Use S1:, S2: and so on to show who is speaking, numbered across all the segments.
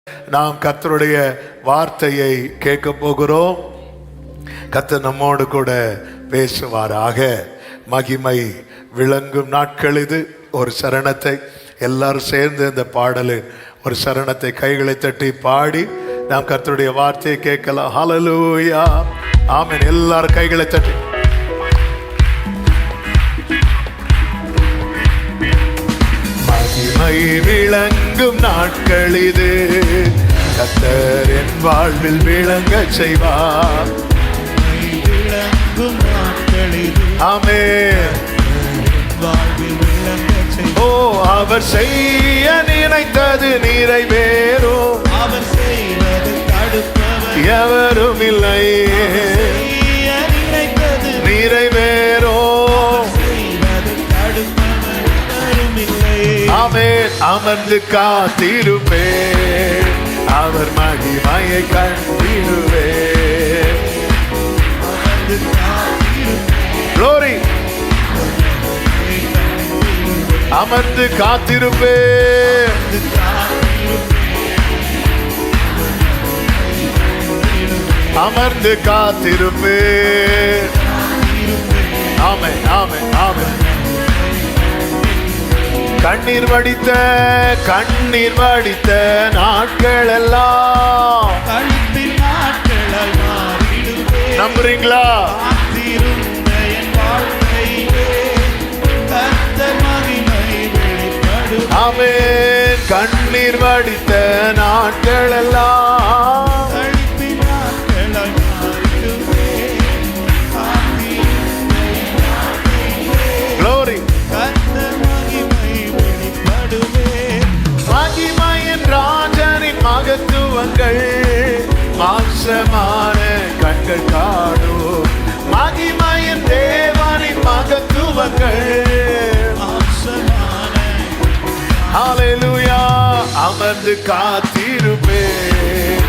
S1: நாம் கர்த்தருடைய வார்த்தையை கேட்க போகிறோம். கர்த்தர் நம்மோடு கூட பேசுவாராக. மகிமை விளங்கும் நாட்கள் இது. ஒரு சரணத்தை எல்லாரும் சேர்ந்து இந்த பாடலில் ஒரு சரணத்தை கைகளை தட்டி பாடி நாம் கர்த்தருடைய வார்த்தையை கேட்கலாம். ஹல்லேலூயா, ஆமென். எல்லாரும் கைகளை தட்டி மகிமை விளங்கும் நாட்கள் இது. கர்த்தர் என் வாழ்வில் விளங்க செய்வார். ஆமென். ஓ, அவர் செய்ய நினைத்தது நிறைவேறும்.
S2: அவர் செய்வது தடுப்பவர்
S1: எவரும் இல்லை. நிறைவேறும். ஆமென். அமர்ந்து காத்திருப்பேன், அவர் மகிமையை கண்டிடுவேன். Glory. அமர்ந்து காத்திருப்பேன், அமர்ந்து காத்திருப்பேன். ஆமென், ஆமென், ஆமென். கண்ணீர் வடித்த நாட்கள் எல்லாம் நம்புறீங்களா? ஆமென். கண்ணீர் வடித்த நாட்கள் எல்லாம் Glory. மகிமையின் ராஜனின் மகத்துவங்கள் மாம்சமான கண்கள் காணும். மகிமையின் தேவனின் மகத்துவங்கள் ஹல்லேலூயா. அமர்ந்து காத்திருப்பேன்,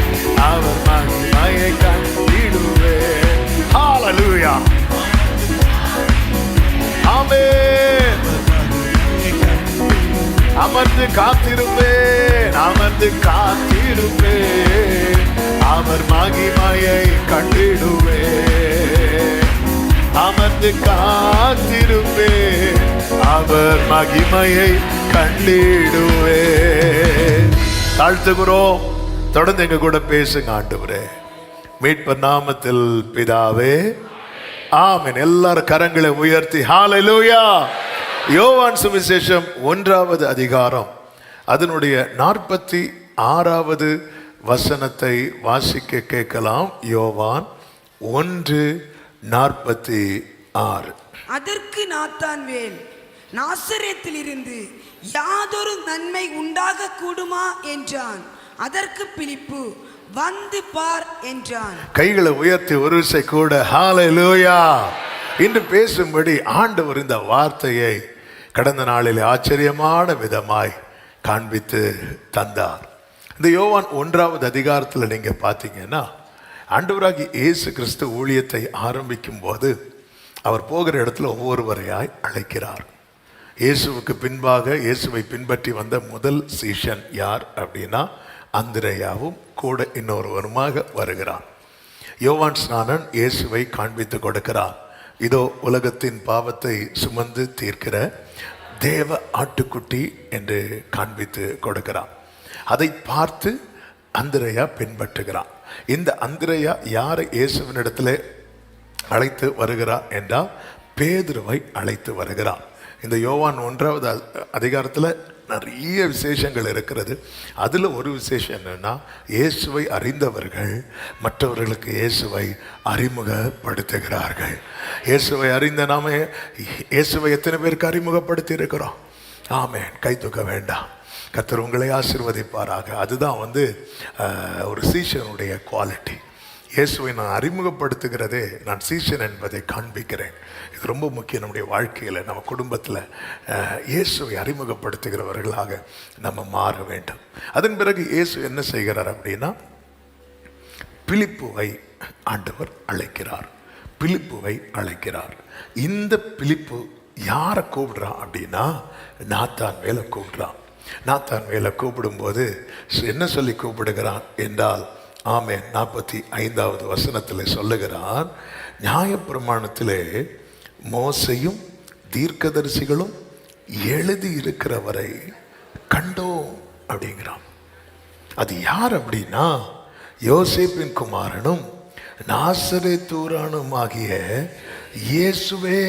S1: அவர் மகிமையை கண்டிடுவேன். ஹல்லேலூயா. ஆமென். அமர்ந்து காத்திருப்பேன், அமர்ந்து காத்திருப்பேன், அவர் மகிமையை கண்டிடுவேன். அமர்ந்து காத்திருப்பேன், அவர் மகிமையை கண்டிடுவேன். தாழ்த்துகிறோம். தொடர்ந்து எங்க கூட பேசுங்க ஆண்டவரே. மீட்பர் நாமத்தில் பிதாவே, ஆமென். எல்லாரும் கரங்களை உயர்த்தி ஹல்லேலூயா. யோவான் சுவிசேஷம் 1வது அதிகாரம் அதனுடைய 46வது வசனத்தை வாசிக்க கேட்கலாம். யோவான் 1:46.
S3: அதற்கு நாத்தான்வேல், நாசரேத்திலிருந்து யாதொரு நன்மை உண்டாக கூடுமா என்றான். அதற்கு பிலிப்பு, வந்து பார் என்றான்.
S1: கைகளை உயர்த்தி ஒரு விசை கூட ஹல்லேலூயா. இன்று பேசும்படி ஆண்டவர் இந்த வார்த்தையை கடந்த நாளில் ஆச்சரியமான விதமாய் காண்பித்து தந்தார். இந்த யோவான் 1வது அதிகாரத்தில் நீங்க பார்த்தீங்கன்னா, ஆண்டவராகி இயேசு கிறிஸ்து ஊழியத்தை ஆரம்பிக்கும் போது அவர் போகிற இடத்துல ஒவ்வொருவரையாய் அழைக்கிறார். இயேசுவுக்கு பின்பாக இயேசுவை பின்பற்றி வந்த முதல் சீஷன் யார் அப்படின்னா அந்திரேயாவும் கூட இன்னொருவருமாக வருகிறார். யோவான் ஸ்நானன் இயேசுவை காண்பித்து கொடுக்கிறார். இதோ உலகத்தின் பாவத்தை சுமந்து தீர்க்கிற தேவ ஆட்டுக்குட்டி என்று காண்பித்து கொடுக்கிறார். அதை பார்த்து அந்திரேயா பின்பற்றுகிறார். இந்த அந்திரேயா யாரை இயேசுவினிடத்தில் அழைத்து வருகிறார் என்றால் பேதுருவை அழைத்து வருகிறார். இந்த யோவான் 1வது அதிகாரத்தில் நிறைய விசேஷங்கள் இருக்கிறது. அதில் ஒரு விசேஷம் என்னன்னா, இயேசுவை அறிந்தவர்கள் மற்றவர்களுக்கு இயேசுவை அறிமுகப்படுத்துகிறார்கள். இயேசுவை அறிந்த நாம இயேசுவை எத்தனை பேருக்கு அறிமுகப்படுத்தி இருக்கிறோம்? ஆமென். கை தூக்க வேண்டாம். கர்த்தர் உங்களை ஆசீர்வதிப்பாராக. அதுதான் ஒரு சீஷனுடைய குவாலிட்டி. இயேசுவை நான் அறிமுகப்படுத்துகிறதே நான் சீஷன் என்பதை காண்பிக்கிறேன். இது ரொம்ப முக்கியம். நம்முடைய வாழ்க்கையில், நம்ம குடும்பத்தில் இயேசுவை அறிமுகப்படுத்துகிறவர்களாக நம்ம மாற வேண்டும். அதன் பிறகு இயேசு என்ன செய்கிறார் அப்படின்னா, பிலிப்புவை ஆண்டவர் அழைக்கிறார். பிலிப்புவை அழைக்கிறார். இந்த பிலிப்பு யாரை கூப்பிடுறான் அப்படின்னா நாத்தான் வேலை கூப்பிடுறான். நாத்தான் வேலை கூப்பிடும்போது என்ன சொல்லி கூப்பிடுகிறான் என்றால், ஆமென், 45வது வசனத்தில் சொல்லுகிறான், நியாயப்பிரமாணத்திலே மோசையும் தீர்க்கதரிசிகளும் எழுதி இருக்கிறவரை கண்டோம் அப்படிங்கிறான். அது யார் அப்படின்னா, யோசேப்பின் குமாரனும் நாசரேத்தூரானுமாகிய இயேசுவே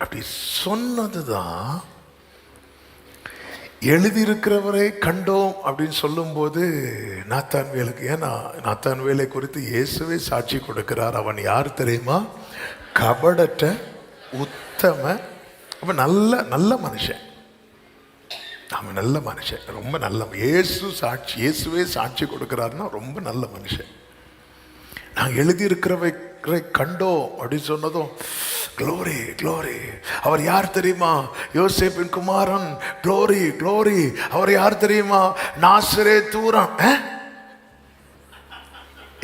S1: அப்படி சொன்னதுதான். எழுதியிருக்கிறவரை கண்டோம் அப்படின்னு சொல்லும்போது நாத்தான்வேலுக்கு, ஏன்னா நாத்தான்வேலை குறித்து இயேசுவே சாட்சி கொடுக்கிறார். அவன் யார் தெரியுமா? கபடற்ற உத்தம, அவன் நல்ல நல்ல மனுஷன். அவன் நல்ல மனுஷன், ரொம்ப நல்ல. இயேசுவே சாட்சி கொடுக்கிறாருன்னா ரொம்ப நல்ல மனுஷன். நான் எழுதியிருக்கிறவரை கண்டோம் அப்படின்னு சொன்னதும், க்ளோரி க்ளோரி, அவர் யார் தெரியுமா? யோசேப்பின் குமாரன். க்ளோரி க்ளோரி, அவர் யார் தெரியுமா? நாசரேத்தூரான்.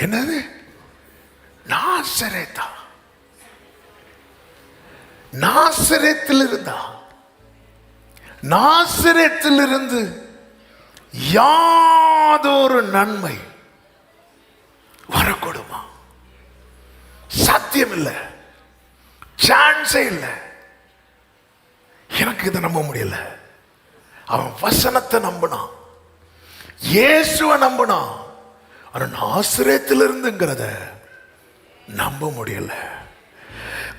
S1: என்னது? நாசரேத்தா? நாசரேத்தில் இருந்தா? நாசரேத்திலிருந்து யாதொரு நன்மை வரக்கூடுமா? சாத்தியம் இல்லை, சான்ஸே இல்லை. எனக்கு இதை நம்ப முடியல. அவன் வசனத்தை நம்பினான், இயேசுவை நம்பினான். ஆனா நாசரேத்திலிருந்துங்கிறத நம்ப முடியல.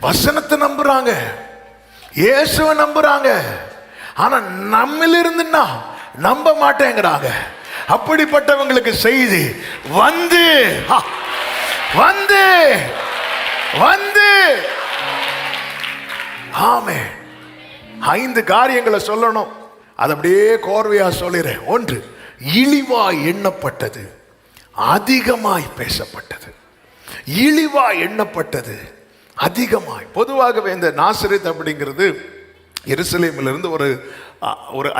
S1: வசனத்தை நம்புறாங்க, இயேசுவை நம்புறாங்க, ஆனா நம்மிலிருந்துன்னா நம்ப மாட்டேங்கிறாங்க. அப்படிப்பட்டவங்களுக்கு செய்தி வந்து வந்து வந்து ஆமென். 5 காரியங்களை சொல்லணும். அது அப்படியே கோர்வையா சொல்லிறேன். 1, இழிவாய் எண்ணப்பட்டது, அதிகமாய் பேசப்பட்டது. இழிவாய் எண்ணப்பட்டது, அதிகமாய். பொதுவாகவே இந்த நாசரேத் அப்படிங்கிறது எருசலேமிலிருந்து ஒரு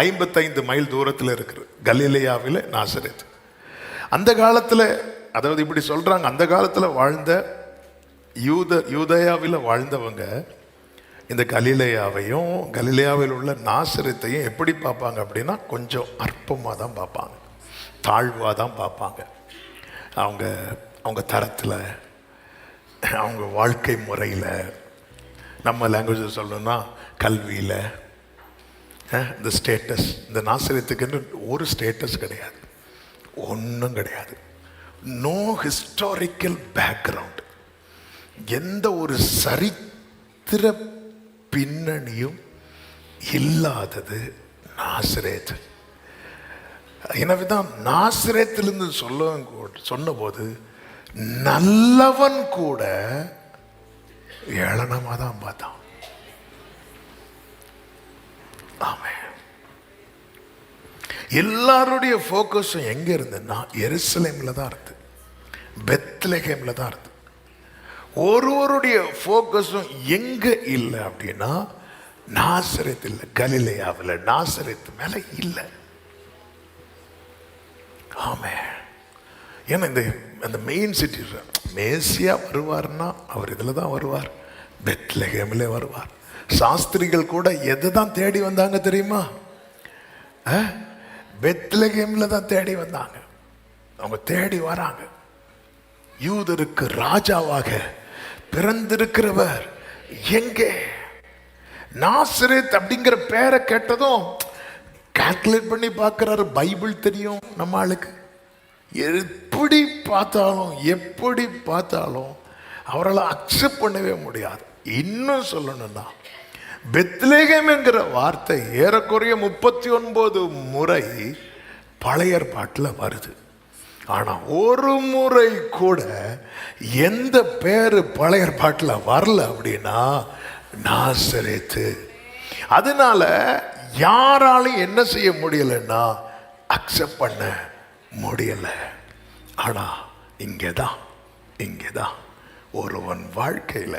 S1: 55 மைல் தூரத்தில் இருக்கிறது. கலிலேயாவில் நாசரேத். அந்த காலத்தில், அதாவது இப்படி சொல்றாங்க, அந்த காலத்தில் வாழ்ந்த யூதேயாவில் வாழ்ந்தவங்க இந்த கலிலேயாவையும் கலிலேயாவில் உள்ள நாசரேத்தையும் எப்படி பார்ப்பாங்க அப்படின்னா, கொஞ்சம் அற்பமாக தான் பார்ப்பாங்க, தாழ்வாக தான் பார்ப்பாங்க. அவங்க தரத்தில், அவங்க வாழ்க்கை முறையில், நம்ம லாங்குவேஜ் சொல்லணும்னா கல்வியில், இந்த ஸ்டேட்டஸ். இந்த நாசரேத்துக்குன்னு ஒரு ஸ்டேட்டஸ் கிடையாது, ஒன்றும் கிடையாது. நோ ஹிஸ்டாரிக்கல் பேக்ரவுண்ட், எந்த ஒரு சரித்திர பின்னணியும் இல்லாதது நாசரேத். எனவேதான் நாசரேத்திலிருந்து சொன்னபோது நல்லவன் கூட ஏளனமாக தான் பார்த்தான். ஆமென். எல்லாருடைய ஃபோக்கஸும் எங்க இருந்ததுன்னா எருசலேமில் தான் இருந்து, பெத்லகேமில் தான் இருந்து. ஒருவருடைய ஃபோக்கஸும் எங்க இல்லை அப்படின்னா நாசரேத் இல்லை, கலிலேயாவில் நாசரேத் மேல இல்லை. ஆமென். ஏன்னா இந்த மெயின் சிட்டி மேசியா வருவார்னா அவர் இதில் தான் வருவார், பெத்லகேமில் வருவார். சாஸ்திரிகள் கூட எதை தான் தேடி வந்தாங்க தெரியுமா? பெத்லகேமில் தான் தேடி வந்தாங்க. அவங்க தேடி வராங்க, யூதருக்கு ராஜாவாக பிறந்திருக்கிறவர் எங்கே? நாசரேத் அப்படிங்கிற பேரை கேட்டதும் கால்குலேட் பண்ணி பார்க்கிறாரு. பைபிள் தெரியும் நம்ம ஆளுக்கு. எப்படி பார்த்தாலும் அவரால் அக்செப்ட் பண்ணவே முடியாது. இன்னும் சொல்லணும்னா பெத்லகேம் என்கிற வார்த்தை ஏறக்குறைய 39 முறை பழைய ஏற்பாட்டில் வருது. ஆனா ஒரு முறை கூட எந்த பேரு பழைய ஏற்பாட்டில் வரல அப்படின்னா நாசரேத்து. அதனால யாராலையும் என்ன செய்ய முடியலன்னா அக்செப்ட் பண்ண முடியல. ஆனா இங்கேதான் ஒருவன் வாழ்க்கையில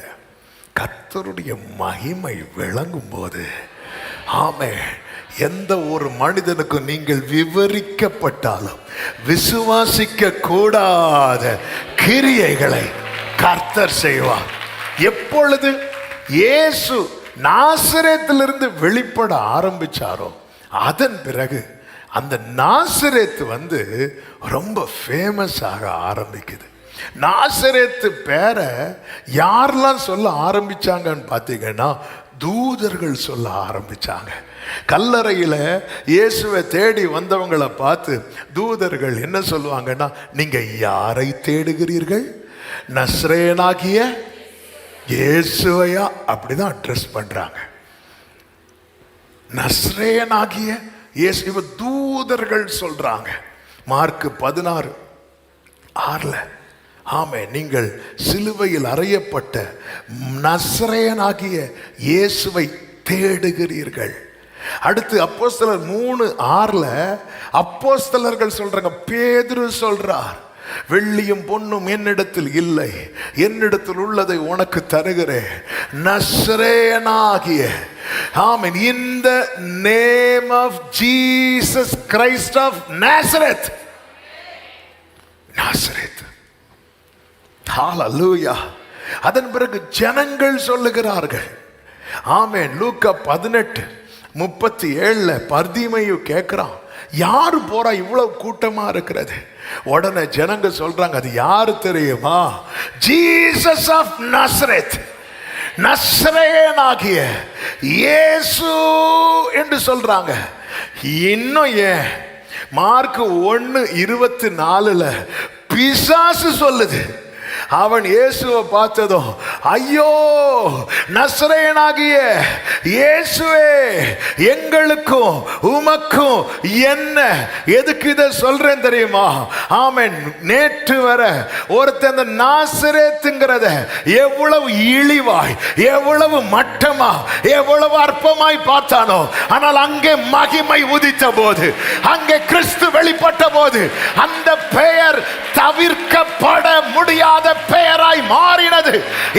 S1: கர்த்தருடைய மகிமை விளங்கும் போது, ஆமென், எந்த ஒரு மனிதனுக்கு நீங்கள் விவரிக்கப்பட்டாலும் விசுவாசிக்க கூடாத கிரியைகளை கர்த்தர் செய்வார். எப்பொழுது இயேசு நாசரேத்திலிருந்து வெளிப்பட ஆரம்பிச்சாரோ அதன் பிறகு அந்த நாசரேத்து வந்து ரொம்ப ஃபேமஸ் ஆக ஆரம்பிக்குது. நாசரேத்து பேரை யாரெல்லாம் சொல்ல ஆரம்பிச்சாங்கன்னு பார்த்தீங்கன்னா தூதர்கள் சொல்ல ஆரம்பிச்சாங்க. கல்லறையில் இயேசுவை தேடி வந்தவங்களை பார்த்து தூதர்கள் என்ன சொல்லுவாங்கன்னா, நீங்க யாரை தேடுகிறீர்கள்? நஸ்ரேயனாகிய இயேசுவையா? அப்படிதான் அட்ரஸ் பண்றாங்க. நஸ்ரேயனாகிய இயேசு, இவ தூதர்கள் சொல்றாங்க. மார்க் 16:6 ஆமே, நீங்கள் சிலுவையில் அறையப்பட்ட நஸ்ரேயனாகிய இயேசுவை தேடுகிறீர்கள். அடுத்து அப்போஸ்தலர் 3:6 அப்போஸ்தலர்கள் சொல்றாங்க, பேதுரு சொல்றார், வெள்ளியும் பொன்னும் என்னிடத்தில் இல்லை, என்னிடத்தில் உள்ளதை உனக்கு தருகிறேன், நஸ்ரேயனாகிய ஆமென், in the name of Jesus Christ of Nazareth. Nazareth. ஹalleluya. அதன் பிறகு ஜனங்கள் சொல்லுகிறார்கள். ஆமென். லூக்கா 18:37 பர்திமையு கேட்கிறான், யாரு போறா, இவ்வளவு கூட்டமா இருக்கிறது? உடனே ஜனங்க சொல்றாங்க, அது யாரு தெரியுமா? ஜீசஸ் ஆஃப் நாசரேத், நஸ்ரேயனாகிய இயேசு என்று சொல்றாங்க. இன்னும் ஏன் மார்க் 1:24 பிசாசு சொல்லுது, அவன் இயேசுவை பார்த்ததும், ஐயோ நஸ்ரேயனாகிய இயேசுவே, எங்களுக்கும் உமக்கும் என்ன? எதுக்கு இதை சொல்றேன் தெரியுமா? ஆமென். நேற்று வர ஒருத்தன் அந்த நாசரேத்துங்கிறத எவ்வளவு இழிவாய், எவ்வளவு மட்டமா, எவ்வளவு அற்பமாய் பார்த்தானோ, ஆனால் அங்கே மகிமை உதித்த போது, அங்கே கிறிஸ்து வெளிப்பட்ட போது, அந்த பெயர் தவிர்க்கப்பட முடியாத பெயராய் மாறினது.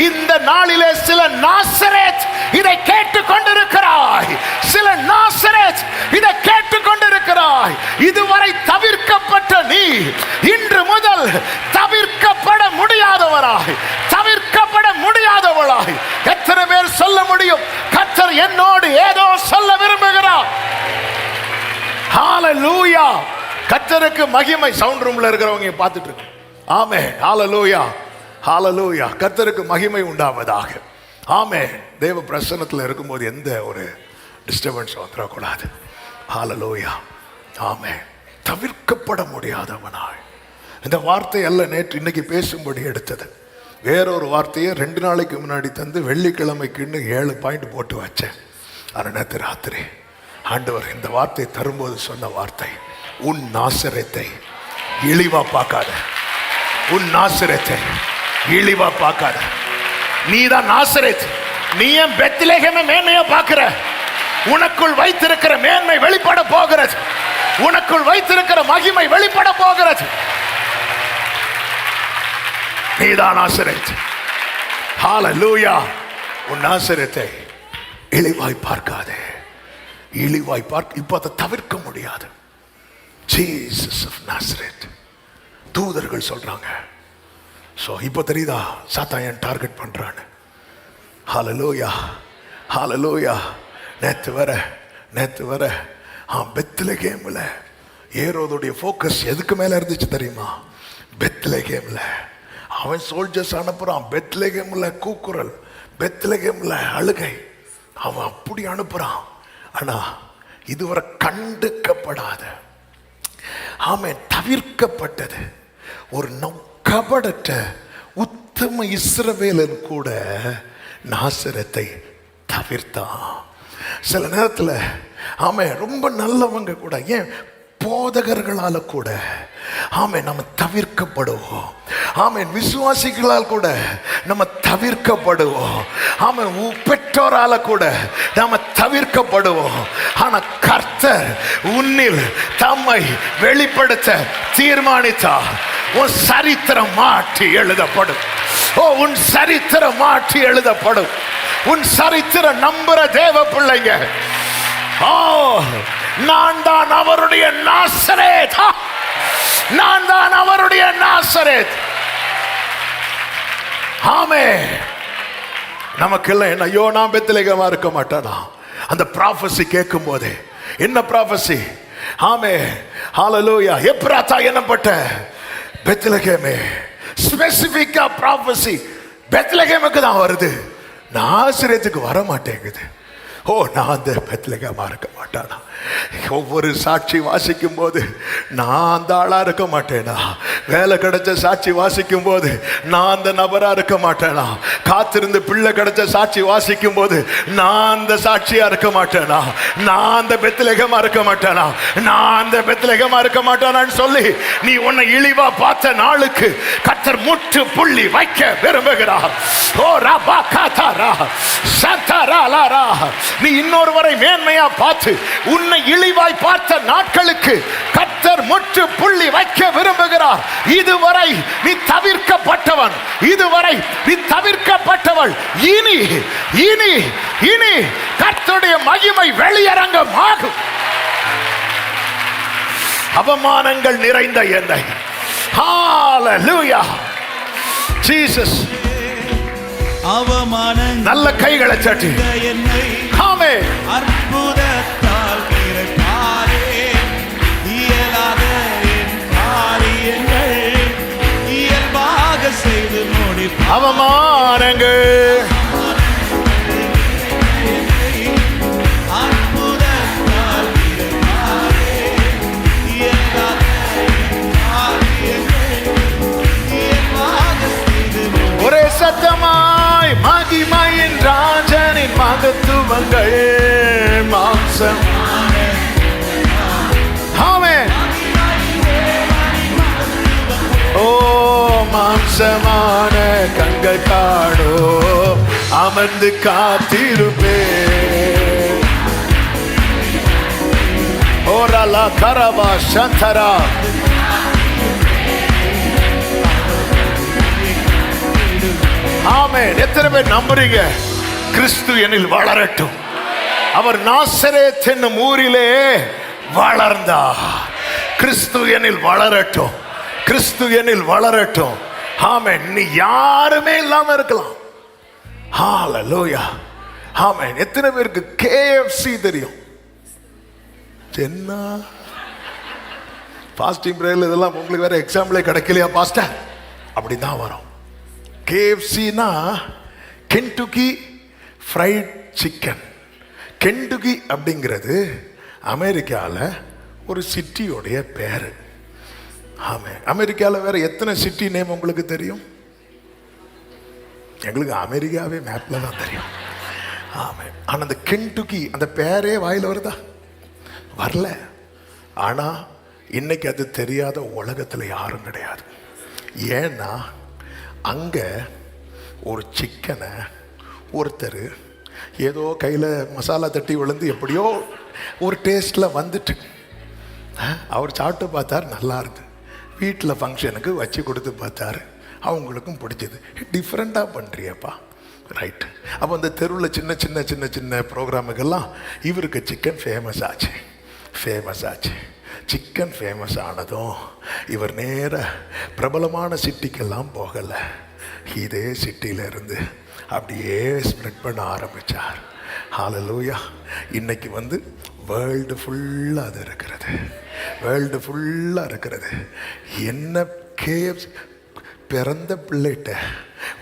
S1: இந்த நாளிலே சில நாசரேத் இதை கேட்டுக் கொண்டிருக்கிறாய், சில நாசரேத் இதை கேட்டுக் கொண்டிருக்கிறாய். இதுவரை தவிர்க்கப்பட்ட நீ இன்று முதல் தவிர்க்கப்பட முடியாதவராய், தவிர்க்கப்பட முடியாதவளாய். எத்தனை பேர் சொல்ல முடியும், கர்த்தர் என்னோடு ஏதோ சொல்ல விரும்புகிறார்? ஹalleluya. கர்த்தருக்கு மகிமை. சவுண்ட் ரூம்ல இருக்கிறவங்க பார்த்துட்டு இருக்கு. ஆமென். ஹalleluya, ஹalleluya. கர்த்தருக்கு மகிமை உண்டாவதாக. ஆமென். தேவ பிரசன்னத்தில் இருக்கும்போது எந்த ஒரு டிஸ்டர்பன்ஸ் வந்துடக்கூடாது. ஹalleluya, ஆமென். தவிர்க்கப்பட முடியாதவனாய். இந்த வார்த்தை அல்ல நேற்று இன்னைக்கு பேசும்படி எடுத்தது. வேறொரு வார்த்தையை 2 நாளைக்கு முன்னாடி தந்து வெள்ளிக்கிழமைக்குன்னு 7 பாயிண்ட் போட்டு வச்சேன். ஆனால் நேற்று ராத்திரி ஆண்டவர் இந்த வார்த்தை தரும்போது சொன்ன வார்த்தை, உன் நாசரேத்தை இழிவா பார்க்காத, உன் நாசரேத்தை இழிவா பார்க்காத. நீதான் நாசரேத். நீ ஏன் பெத்லகேமை மேன்மையா பார்க்கிற? உனக்குள் வைத்திருக்கிற மேன்மை வெளிப்பட போகிறது, உனக்குள் வைத்திருக்கிற மகிமை வெளிப்பட போகிறது. நீதான் நாசரேத். ஹalleluya. உன் நாசரேத்தை இழிவாய் பார்க்காதே, இழிவாய் பார்க்க. இப்ப அதை தவிர்க்க முடியாது. Jesus of Nazareth. தூதர்கள் சொல்றாங்க. சோ இப்போ தெரியுதா சாத்தான் ஏன் டார்கெட் பண்றான்னு? ஹalleluya, ஹalleluya. நேத்து வர பெத்லகேம்ல ஏரோதுடைய ஃபோக்கஸ் எதுக்கு மேல இருந்துச்சு தெரியுமா? பெத்லகேம்ல அவன் சோல்ஜர்ஸ் அனுப்புறான். பெத்லகேம்ல கூக்குரல், பெத்லகேம்ல அழுகை, அவன் அப்படி அனுப்புறான். ஆனா இதுவரை கண்டுக்கப்படாத, ஆமென், தவிர்க்கப்பட்டது ஒரு கபடற்ற உத்தம இஸ்ரவேலன் கூட நாசரத்தை தவிர்த்தான். சில நேரத்தில் ஆமென் ரொம்ப நல்லவங்க கூட, ஏன் போதகர்களால கூட ஆமென் நம்ம தவிர்க்கப்படுவோம். ஆமென் விசுவாசிகளால் கூட நம்ம தவிர்க்கப்படுவோம். ஆமென் பெற்றோரால கூட நம்ம தவிர்க்கப்படுவோம். ஆனா கர்த்தர் உன்னில் தம்மை வெளிப்படுத்த தீர்மானித்தார். உன் சரித்திரம் மாற்றி எழுதப்படும். உன் சரித்திரம் மாற்றி எழுதப்படும். உன் சரித்திரம் நம்புற தேவ பிள்ளைங்க, நான் தான் அவருடைய நாசரேத், நான் தான் அவருடைய நாசரேத். ஆமென். நமக்கு எல்லாம் என்ன, ஐயோ நான் பெத்லகேமா இருக்க மாட்டேனா? அந்த ப்ராஃபஸி கேட்கும் போதே என்ன ப்ராபசி? ஆமே, ஹalleluya. எப்ராத்தா என்னப்பட்ட பெத்லகேமே, ஸ்பெசிபிக்கா ப்ராபசி பெத்லகேமுக்கு தான் வருது, நாசரேத்துக்கு வர மாட்டேங்குது. ஓ, நான் அந்த பெத்லகேமா இருக்க மாட்டானா? ஒவ்வொரு சாட்சி வாசிக்கும் போது நான் அந்த ஆளா இருக்க மாட்டேனா? வேலை கிடைச்ச சாட்சி வாசிக்கும் போது நான் அந்த நபரா இருக்க மாட்டேனா? காத்திருந்து பிள்ளை கிடைச்ச சாட்சி வாசிக்கும் போது நான் அந்த சாட்சியா இருக்க மாட்டேனா? நான் அந்த பெத்லகேமா இருக்க மாட்டேனா? நான் அந்த பெத்லகேமா இருக்க மாட்டானான்னு சொல்லி நீ உன்னை இழிவா பார்த்த நாளுக்கு கர்த்தர் முற்று புள்ளி வைக்க விரும்புகிறார். ஓ ரபா காதாரா சந்தரா லாரா, நீ இன்னொருவரை மேன்மையா பார்த்து உன்னை இழிவாய் பார்த்த நாட்களுக்கு கர்த்தர் முற்று புள்ளி வைக்க விரும்புகிறார். இதுவரை நீ தவிர்க்கப்பட்டவன், இதுவரை நீ தவிர்க்கப்பட்டவள், இனி இனி இனி கர்த்தருடைய மகிமை வெளியரங்கமாகும். அவமானங்கள் நிறைந்த என்னை, ஹalleluya ஜீசஸ்,
S2: அவமானங்கள்
S1: நல்ல கைகளை தட்டி
S2: என்னை
S1: ஆமென்.
S2: அற்புதத்தால் நிறைத்தாரே, இயலாத என் காரியங்கள் இயல்பாக செய்து முடிப்பார்.
S1: அவமானங்கள்
S2: அற்புதத்தால் நிறைத்தாரே, இயலாத என் காரியங்கள் இயல்பாக செய்து முடிப்பார்.
S1: ஒரே சத்தமாய் மகிமையின் ராஜனின் மகத்துவங்கள் மாம்சம். ஆமென். ஓ மாம்சமான கண்கள் காணோ, அமர்ந்து காத்திருப்பே. ஓரலா கரவா சந்தரா. ஆமென். எத்தனை பேர் நம்புறீங்க? கிறிஸ்து என்னில் வளரட்டும். அவர் நாசரேத் என்னும் ஊரிலே வளர்ந்தார். கிறிஸ்து என்னில் வளரட்டும், கிறிஸ்து என்னில் வளரட்டும். ஆமென். நீ யாருமே இல்லாம இருக்கலாம். ஹalleluya. ஆமென். எத்தனை பேருக்கு KFC தெரியும்? என்ன ஃபாஸ்டிங் பிரேயர்ல இதெல்லாம் உங்களுக்கு வேற எக்ஸாம்பிளே கிடைக்கலையா பாஸ்டர்? அப்படிதான் வரும். KFCனா கென்டுக்கி ஃப்ரைட் சிக்கன். கென்டுக்கி அப்படிங்கிறது அமெரிக்காவில் ஒரு சிட்டியோடைய பேர். ஆமாம். அமெரிக்காவில் வேற எத்தனை சிட்டி நேம் உங்களுக்கு தெரியும்? எங்களுக்கு அமெரிக்காவே மேப்பில் தான் தெரியும். ஆமாம். ஆனால் அந்த கென்டுக்கி அந்த பேரே வாயில் வருதா? வரல. ஆனால் இன்னைக்கு அது தெரியாத உலகத்தில் யாரும் கிடையாது. ஏன்னா அங்கே ஒரு சிக்கனை ஒருத்தர் ஏதோ கையில் மசாலா தட்டி விழுந்து எப்படியோ ஒரு டேஸ்ட்டில் வந்துட்டு அவர் சாப்பிட்டு பார்த்தார், நல்லா இருந்து. வீட்டில் ஃபங்க்ஷனுக்கு வச்சு கொடுத்து பார்த்தாரு, அவங்களுக்கும் பிடிச்சது. டிஃப்ரெண்ட்டாக பண்ணுறியப்பா, ரைட்டு. அப்போ அந்த தெருவில் சின்ன சின்ன சின்ன சின்ன ப்ரோக்ராமுக்கெல்லாம் இவருக்கு சிக்கன் ஃபேமஸ் ஆச்சு. சிக்கன் ஃபேமஸ் ஆனதும் இவர் நேர பிரபலமான சிட்டிக்கெல்லாம் போகலை, இதே சிட்டியிலேருந்து அப்படியே ஸ்ப்ரெட் பண்ண ஆரம்பித்தார். ஹalleluya. இன்னைக்கு வந்து வேர்ல்டு ஃபுல்லாக அது இருக்கிறது, வேர்ல்டு ஃபுல்லாக இருக்கிறது. என்ன KFC பிறந்த பிள்ளைகிட்ட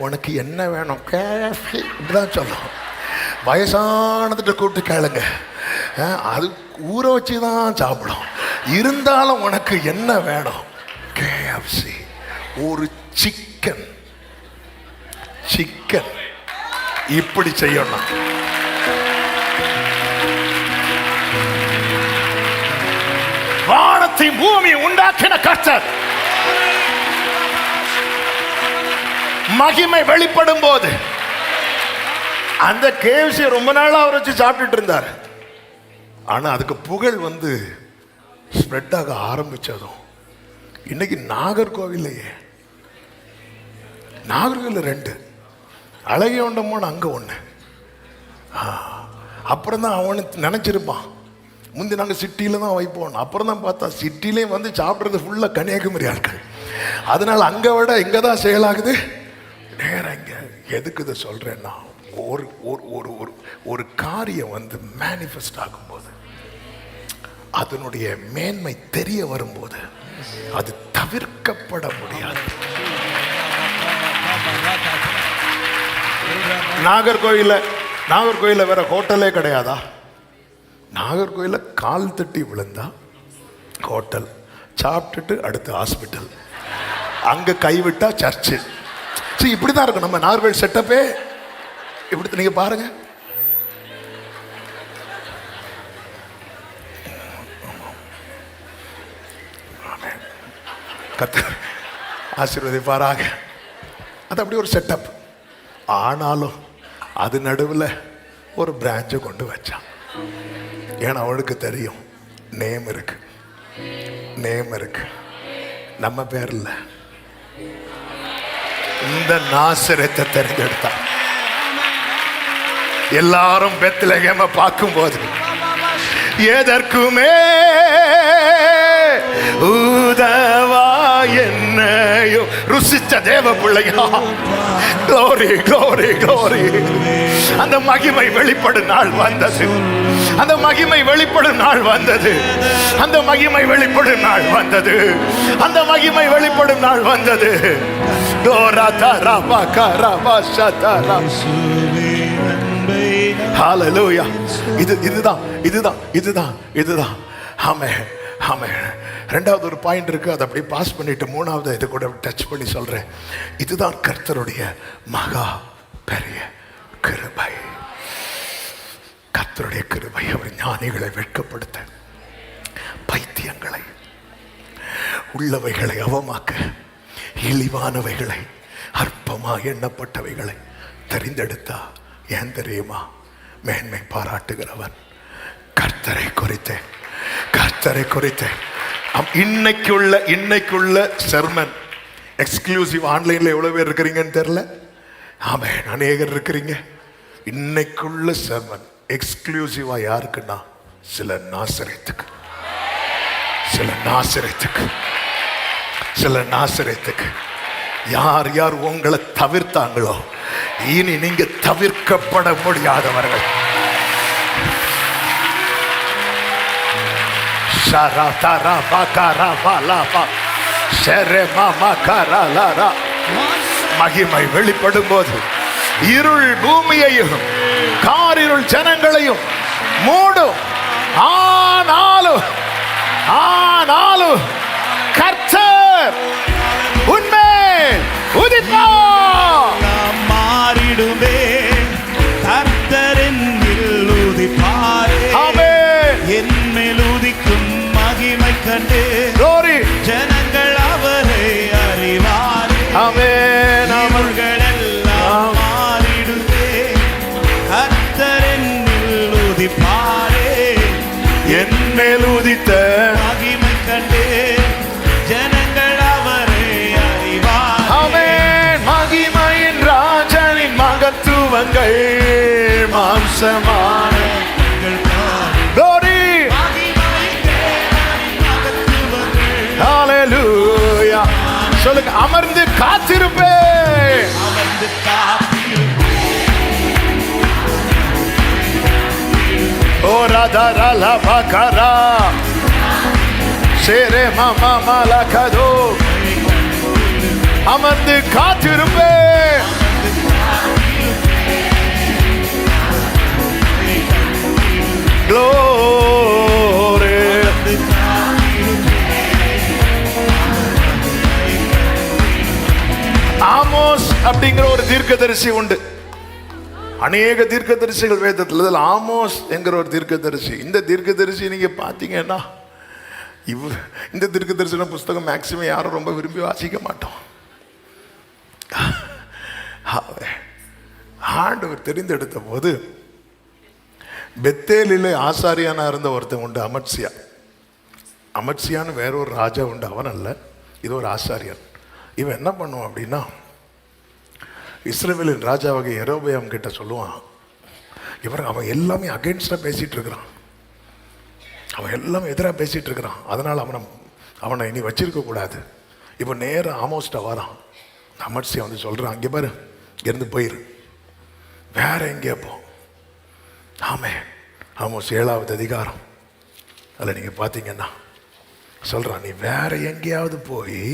S1: உனக்கு என்ன வேணும் KFC இப்படிதான் சொல்லும். வயசானதுட்ட கூப்பிட்டு கேளுங்க, அது ஊற வச்சு தான் சாப்பிடும். இருந்தாலும் உனக்கு என்ன வேணும்? KFC. ஒரு சிக்கன் இப்படி செய்யணும். வானத்தை பூமி உண்டாக்கின கர்த்தர் மகிமை வெளிப்படும் போது அந்த KFC ரொம்ப நாளா அவர் வச்சு சாப்பிட்டுட்டு இருந்தார். ஆனா அதுக்கு புகழ் வந்து ஸ்ப்ரெட் ஆக ஆரம்பிச்சதும் இன்னைக்கு நாகர்கோவில்லையே, நாகர்கோவில் 2, அழகியொண்டமோன்னு அங்கே 1. அப்புறம் தான் அவனுக்கு நினச்சிருப்பான் முந்தி நாங்கள் சிட்டியில் தான் வைப்போம். அப்புறம் தான் பார்த்தா சிட்டிலேயும் வந்து சாப்பிட்றது ஃபுல்லாக கன்னியாகுமரி ஆட்கள். அதனால் அங்கே விட இங்கே தான் செயலாகுது நேரம். இங்கே எதுக்கு இதை சொல்கிறேன்னா, ஒரு ஒரு ஒரு ஒரு ஒரு காரியம் வந்து மேனிஃபெஸ்ட் ஆகும்போது அதனுடைய மேன்மை தெரிய வரும்போது அது தவிர்க்கப்பட முடியாது. நாகர்கோயில வேற ஹோட்டலே கிடையாதா? நாகர்கோயில கால் தட்டி விழுந்தா ஹோட்டல், சாப்பிட்டுட்டு அடுத்து ஹாஸ்பிட்டல், அங்க கைவிட்டா சர்ச்சு. இப்படிதான் இருக்கும் நம்ம நாகர்கோயில் செட்டப்பே. இப்படி நீங்க பாருங்க. கர்த்தர் ஆசீர்வதிப்பாராக. அது அப்படி ஒரு செட்டப். ஆனாலும் அது நடுவில் ஒரு பிரான்ச்சை கொண்டு வச்சான். ஏன்னா அவளுக்கு தெரியும் நேம் இருக்கு, நேம் இருக்கு, நம்ம பேர் இல்லை. இந்த நாசரேத்தை தெரிஞ்செடுத்தான். எல்லாரும் பெத்லகேமை பார்க்கும்போது எதற்குமே உதவா என்னையோ ருசிச்ச தேவ பிள்ளையா. Glory glory glory. அந்த மகிமை வெளிப்படும் நாள் வந்தது. அந்த மகிமை வெளிப்படும் நாள் வந்தது. அந்த மகிமை வெளிப்படும் நாள் வந்தது. அந்த மகிமை வெளிப்படும் நாள் வந்தது. ஹல்லேலூயா. இதுதான். ஆமென் ஆமென். ரெண்டாவது ஒரு பாயிண்ட் இருக்கு, அதை அப்படியே பாஸ் பண்ணிட்டு மூணாவது இதை கூட டச் பண்ணி சொல்றேன். இதுதான் கர்த்தருடைய மகா பெரிய கிருபை. கர்த்தருடைய கிருபை அவர் ஞானிகளை வெட்கப்படுத்த, பைத்தியங்களை, உள்ளவைகளை அவமாக்க, இழிவானவைகளை, அற்பமாக எண்ணப்பட்டவைகளை தெரிந்தெடுத்தா. ஏன் தெரியுமா? மேன்மை பாராட்டுகிறவன் கர்த்தரை குறித்தேன், கர்த்தரை குறித்தேன். இன்னைக்குள்ள செர்மன் எக்ஸ்க்ளூசிவ். ஆன்லைன்ல எவ்வளவு பேர் இருக்கிறீங்கன்னு தெரியல. ஆமென், அநேகர் இருக்கிறீங்க. இன்னைக்குள்ள செர்மன் எக்ஸ்க்ளூசிவா யாருக்குன்னா சில நாசரேத்துக்கு, சில நாசரேத்துக்கு, சில நாசரேத்துக்கு. யார் யார் உங்களை தவிர்த்தாங்களோ இனி நீங்க தவிர்க்கப்பட முடியாதவர்கள். மகிமை வெளிப்படும் போது இருள் பூமியையும் காரிருள் ஜனங்களையும் மூடும். ஆனாலும் கர்த்தர் உன்மேல் உதிப்பார்.
S2: மாறிடுமே கர்த்தரின் உதிப்பாரே. என் மேல் உதிக்கும் மகிமை கண்டு ஜனங்கள் அவரை அறிவாரே. அவர்கள் எல்லாம் மாறிடுமே கர்த்தரின் உதிப்பாரே.
S1: என் மேல் உதித்த
S2: மகிமை கண்டு ஜனங்கள் அவரை அறிவாரே.
S1: ஆமென். மகிமையின் ராஜனின் மகத்துவங்கள் மாம்சமான சொல்லுங்க. அமர்ந்து காத்திருப்பேன். ஓ ராதா ராலா பகரா சேரே மாமா மலகதோ. அமர்ந்து காத்திருப்பேன். Glory. ஆமோஸ் அப்படிங்கிற ஒரு தீர்க்கதரிசி உண்டு. அநேக தீர்க்கதரிசிகள் வேதத்தில், ஆமோஸ் என்கிற ஒரு தீர்க்கதரிசி. இந்த தீர்க்கதரிசி நீங்க பாத்தீங்கன்னா, இந்த தீர்க்கதரிசன புஸ்தகம் மேக்சிமம் யாரும் ரொம்ப விரும்பி வாசிக்க மாட்டோம். ஆண்டவர் தெரிந்தெடுத்த போது பெத்தேலிலே ஆசாரியானா இருந்த ஒருத்தன் உண்டு, அமத்சியா. அமத்சியான்னு வேற ஒரு ராஜா உண்டு, அவன் அல்ல, இது ஒரு ஆசாரியன். இவன் என்ன பண்ணுவான் அப்படின்னா, இஸ்ரவேலின் ராஜாவாகிய யெரொபெயாம் கிட்ட சொல்லுவான், அவன் எல்லாமே அகைன்ஸ்டா பேசிட்டு இருக்கிறான், அவன் எல்லாமே எதிராக பேசிட்டு இருக்கிறான், அதனால அவனை இனி வச்சிருக்க கூடாது. இப்போ நேரம் ஆமோஸ்ட வரான். அமத்சியா வந்து சொல்றான், அங்கே பாரு, இருந்து போயிரு, வேற எங்கே போ. ஆமென். ஆமோஸ் 7வது அதிகாரம் அதில் நீங்கள் பார்த்தீங்கன்னா சொல்கிறான், நீ வேற எங்கேயாவது போய்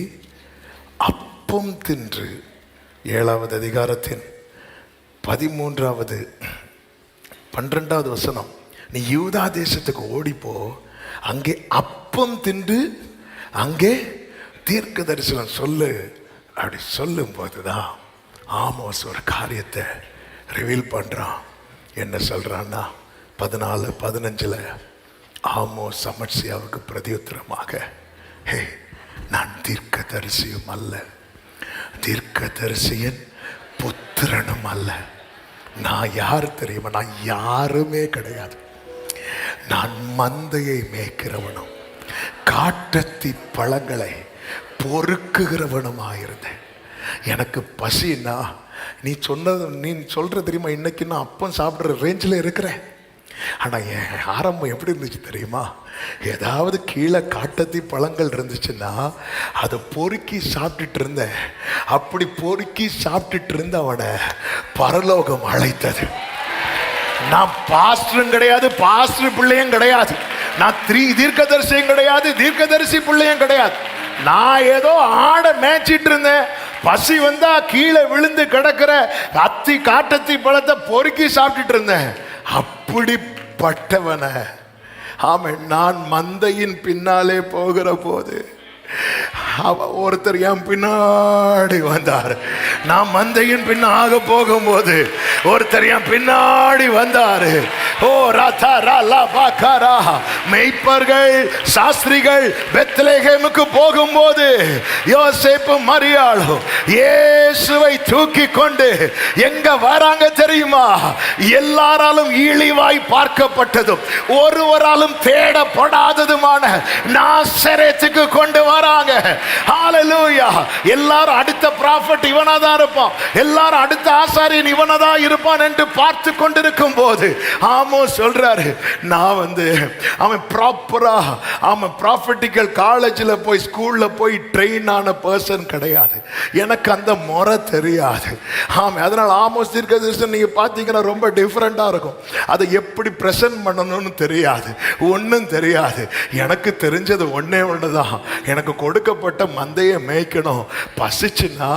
S1: அப்பம் தின்று, 7வது அதிகாரத்தின் 13வது 12வது வசனம், நீ யூதா தேசத்துக்கு ஓடிப்போ, அங்கே அப்பம் தின்று அங்கே தீர்க்க தரிசனம் சொல்லு. அப்படி சொல்லும் போதுதான் ஆமோஸ் ஒரு காரியத்தை ரிவீல் பண்றான். என்ன சொல்றான்னா 14-15 ஆமோஸ் அமத்சியாவுக்கு பிரதியுத்தரமாக, ஹே, நான் தீர்க்க தரிசியும் அல்ல, தீர்க்க தரிசியின் புத்திரனும் அல்ல. நான் யார் தெரியுமா? நான் யாருமே கிடையாது. நான் மந்தையை மேய்க்கிறவனும் காட்டத்தி பழங்களை பொறுக்குகிறவனுமாயிருந்தேன். எனக்கு பசின்னா நீ சொல்ற தெரியுமா, இன்னைக்கு நான் அப்பம் சாப்பிட்ற ரேஞ்சில் இருக்கிறேன். ஆனால் என் ஆரம்பம் எப்படி இருந்துச்சு தெரியுமா? ஏதாவது கீழே காட்டத்தி பழங்கள் இருந்துச்சுன்னா அதை பொறுக்கி சாப்பிட்டுட்டு இருந்தேன். அப்படி பொறுக்கி சாப்பிட்டுட்டு இருந்தவனை பரலோகம் அழைத்தது. நான் பாஸ்டரும் கிடையாது, பாஸ்டர் பிள்ளையும் கிடையாது, நான் தீர்க்கதரிசியும் கிடையாது, தீர்க்கதரிசி பிள்ளையும் கிடையாது. நான் ஏதோ ஆடை மேய்ச்சிட்டு இருந்தேன். பசி வந்தா கீழே விழுந்து கிடக்கிற காட்டத்தி பழத்தை பொறுக்கி சாப்பிட்டுட்டு இருந்தேன். அப்படிப்பட்டவனை, ஆமாம், நான் மந்தையின் பின்னாலே போகிற போது ஒருத்தர் என் பின்னாடி வந்தார். நான் மந்தையின் பின்னாக போகும்போது ஒருத்தர் என் பின்னாடி வந்தாரு. ஓ ராதா ராலா பாக்காரா, மெய்ப்பர்கள் சாஸ்திரிகள் பெத்லகேமுக்கு போகும்போது யோசேப்பு மரியாளும் இயேசுவை தூக்கி கொண்டு எங்க வராங்க தெரியுமா? எல்லாராலும் இழிவாய் பார்க்கப்பட்டதும் ஒருவராலும் தேடப்படாததுமான நாசரேத்துக்கு கொண்டு வராங்க. ஹalleluya. எல்லாரும் அடுத்த ப்ராஃபட் இவனாதான் இருப்பான், எல்லாரும் அடுத்த ஆசாரியன் இவனதான் இருப்பான் என்று பார்த்து கொண்டிருக்கும் போது ஆமோஸ் சொல்றாரு, நான் அவன் ப்ராப்பரா அவன் ப்ராஃபட்டிக்கல் காலேஜில் போய் ஸ்கூல்ல போய் ட்ரெயின் ஆன பர்சன் கிடையாது, எனக்கு அந்த முறை தெரியாது. ஆமாம், அதனால் ஆமோஸ் தீர்க்கதரிசனம் நீங்க பார்த்தீங்கன்னா ரொம்ப டிஃப்ரெண்டா இருக்கும். அதை எப்படி ப்ரெசென்ட் பண்ணணும்னு தெரியாது, ஒன்றும் தெரியாது. எனக்கு தெரிஞ்சது ஒன்னே ஒண்ணுதான், எனக்கு கொடுக்கப்பட்ட மந்தையை மேய்க்கணும். பசிச்சுன்னா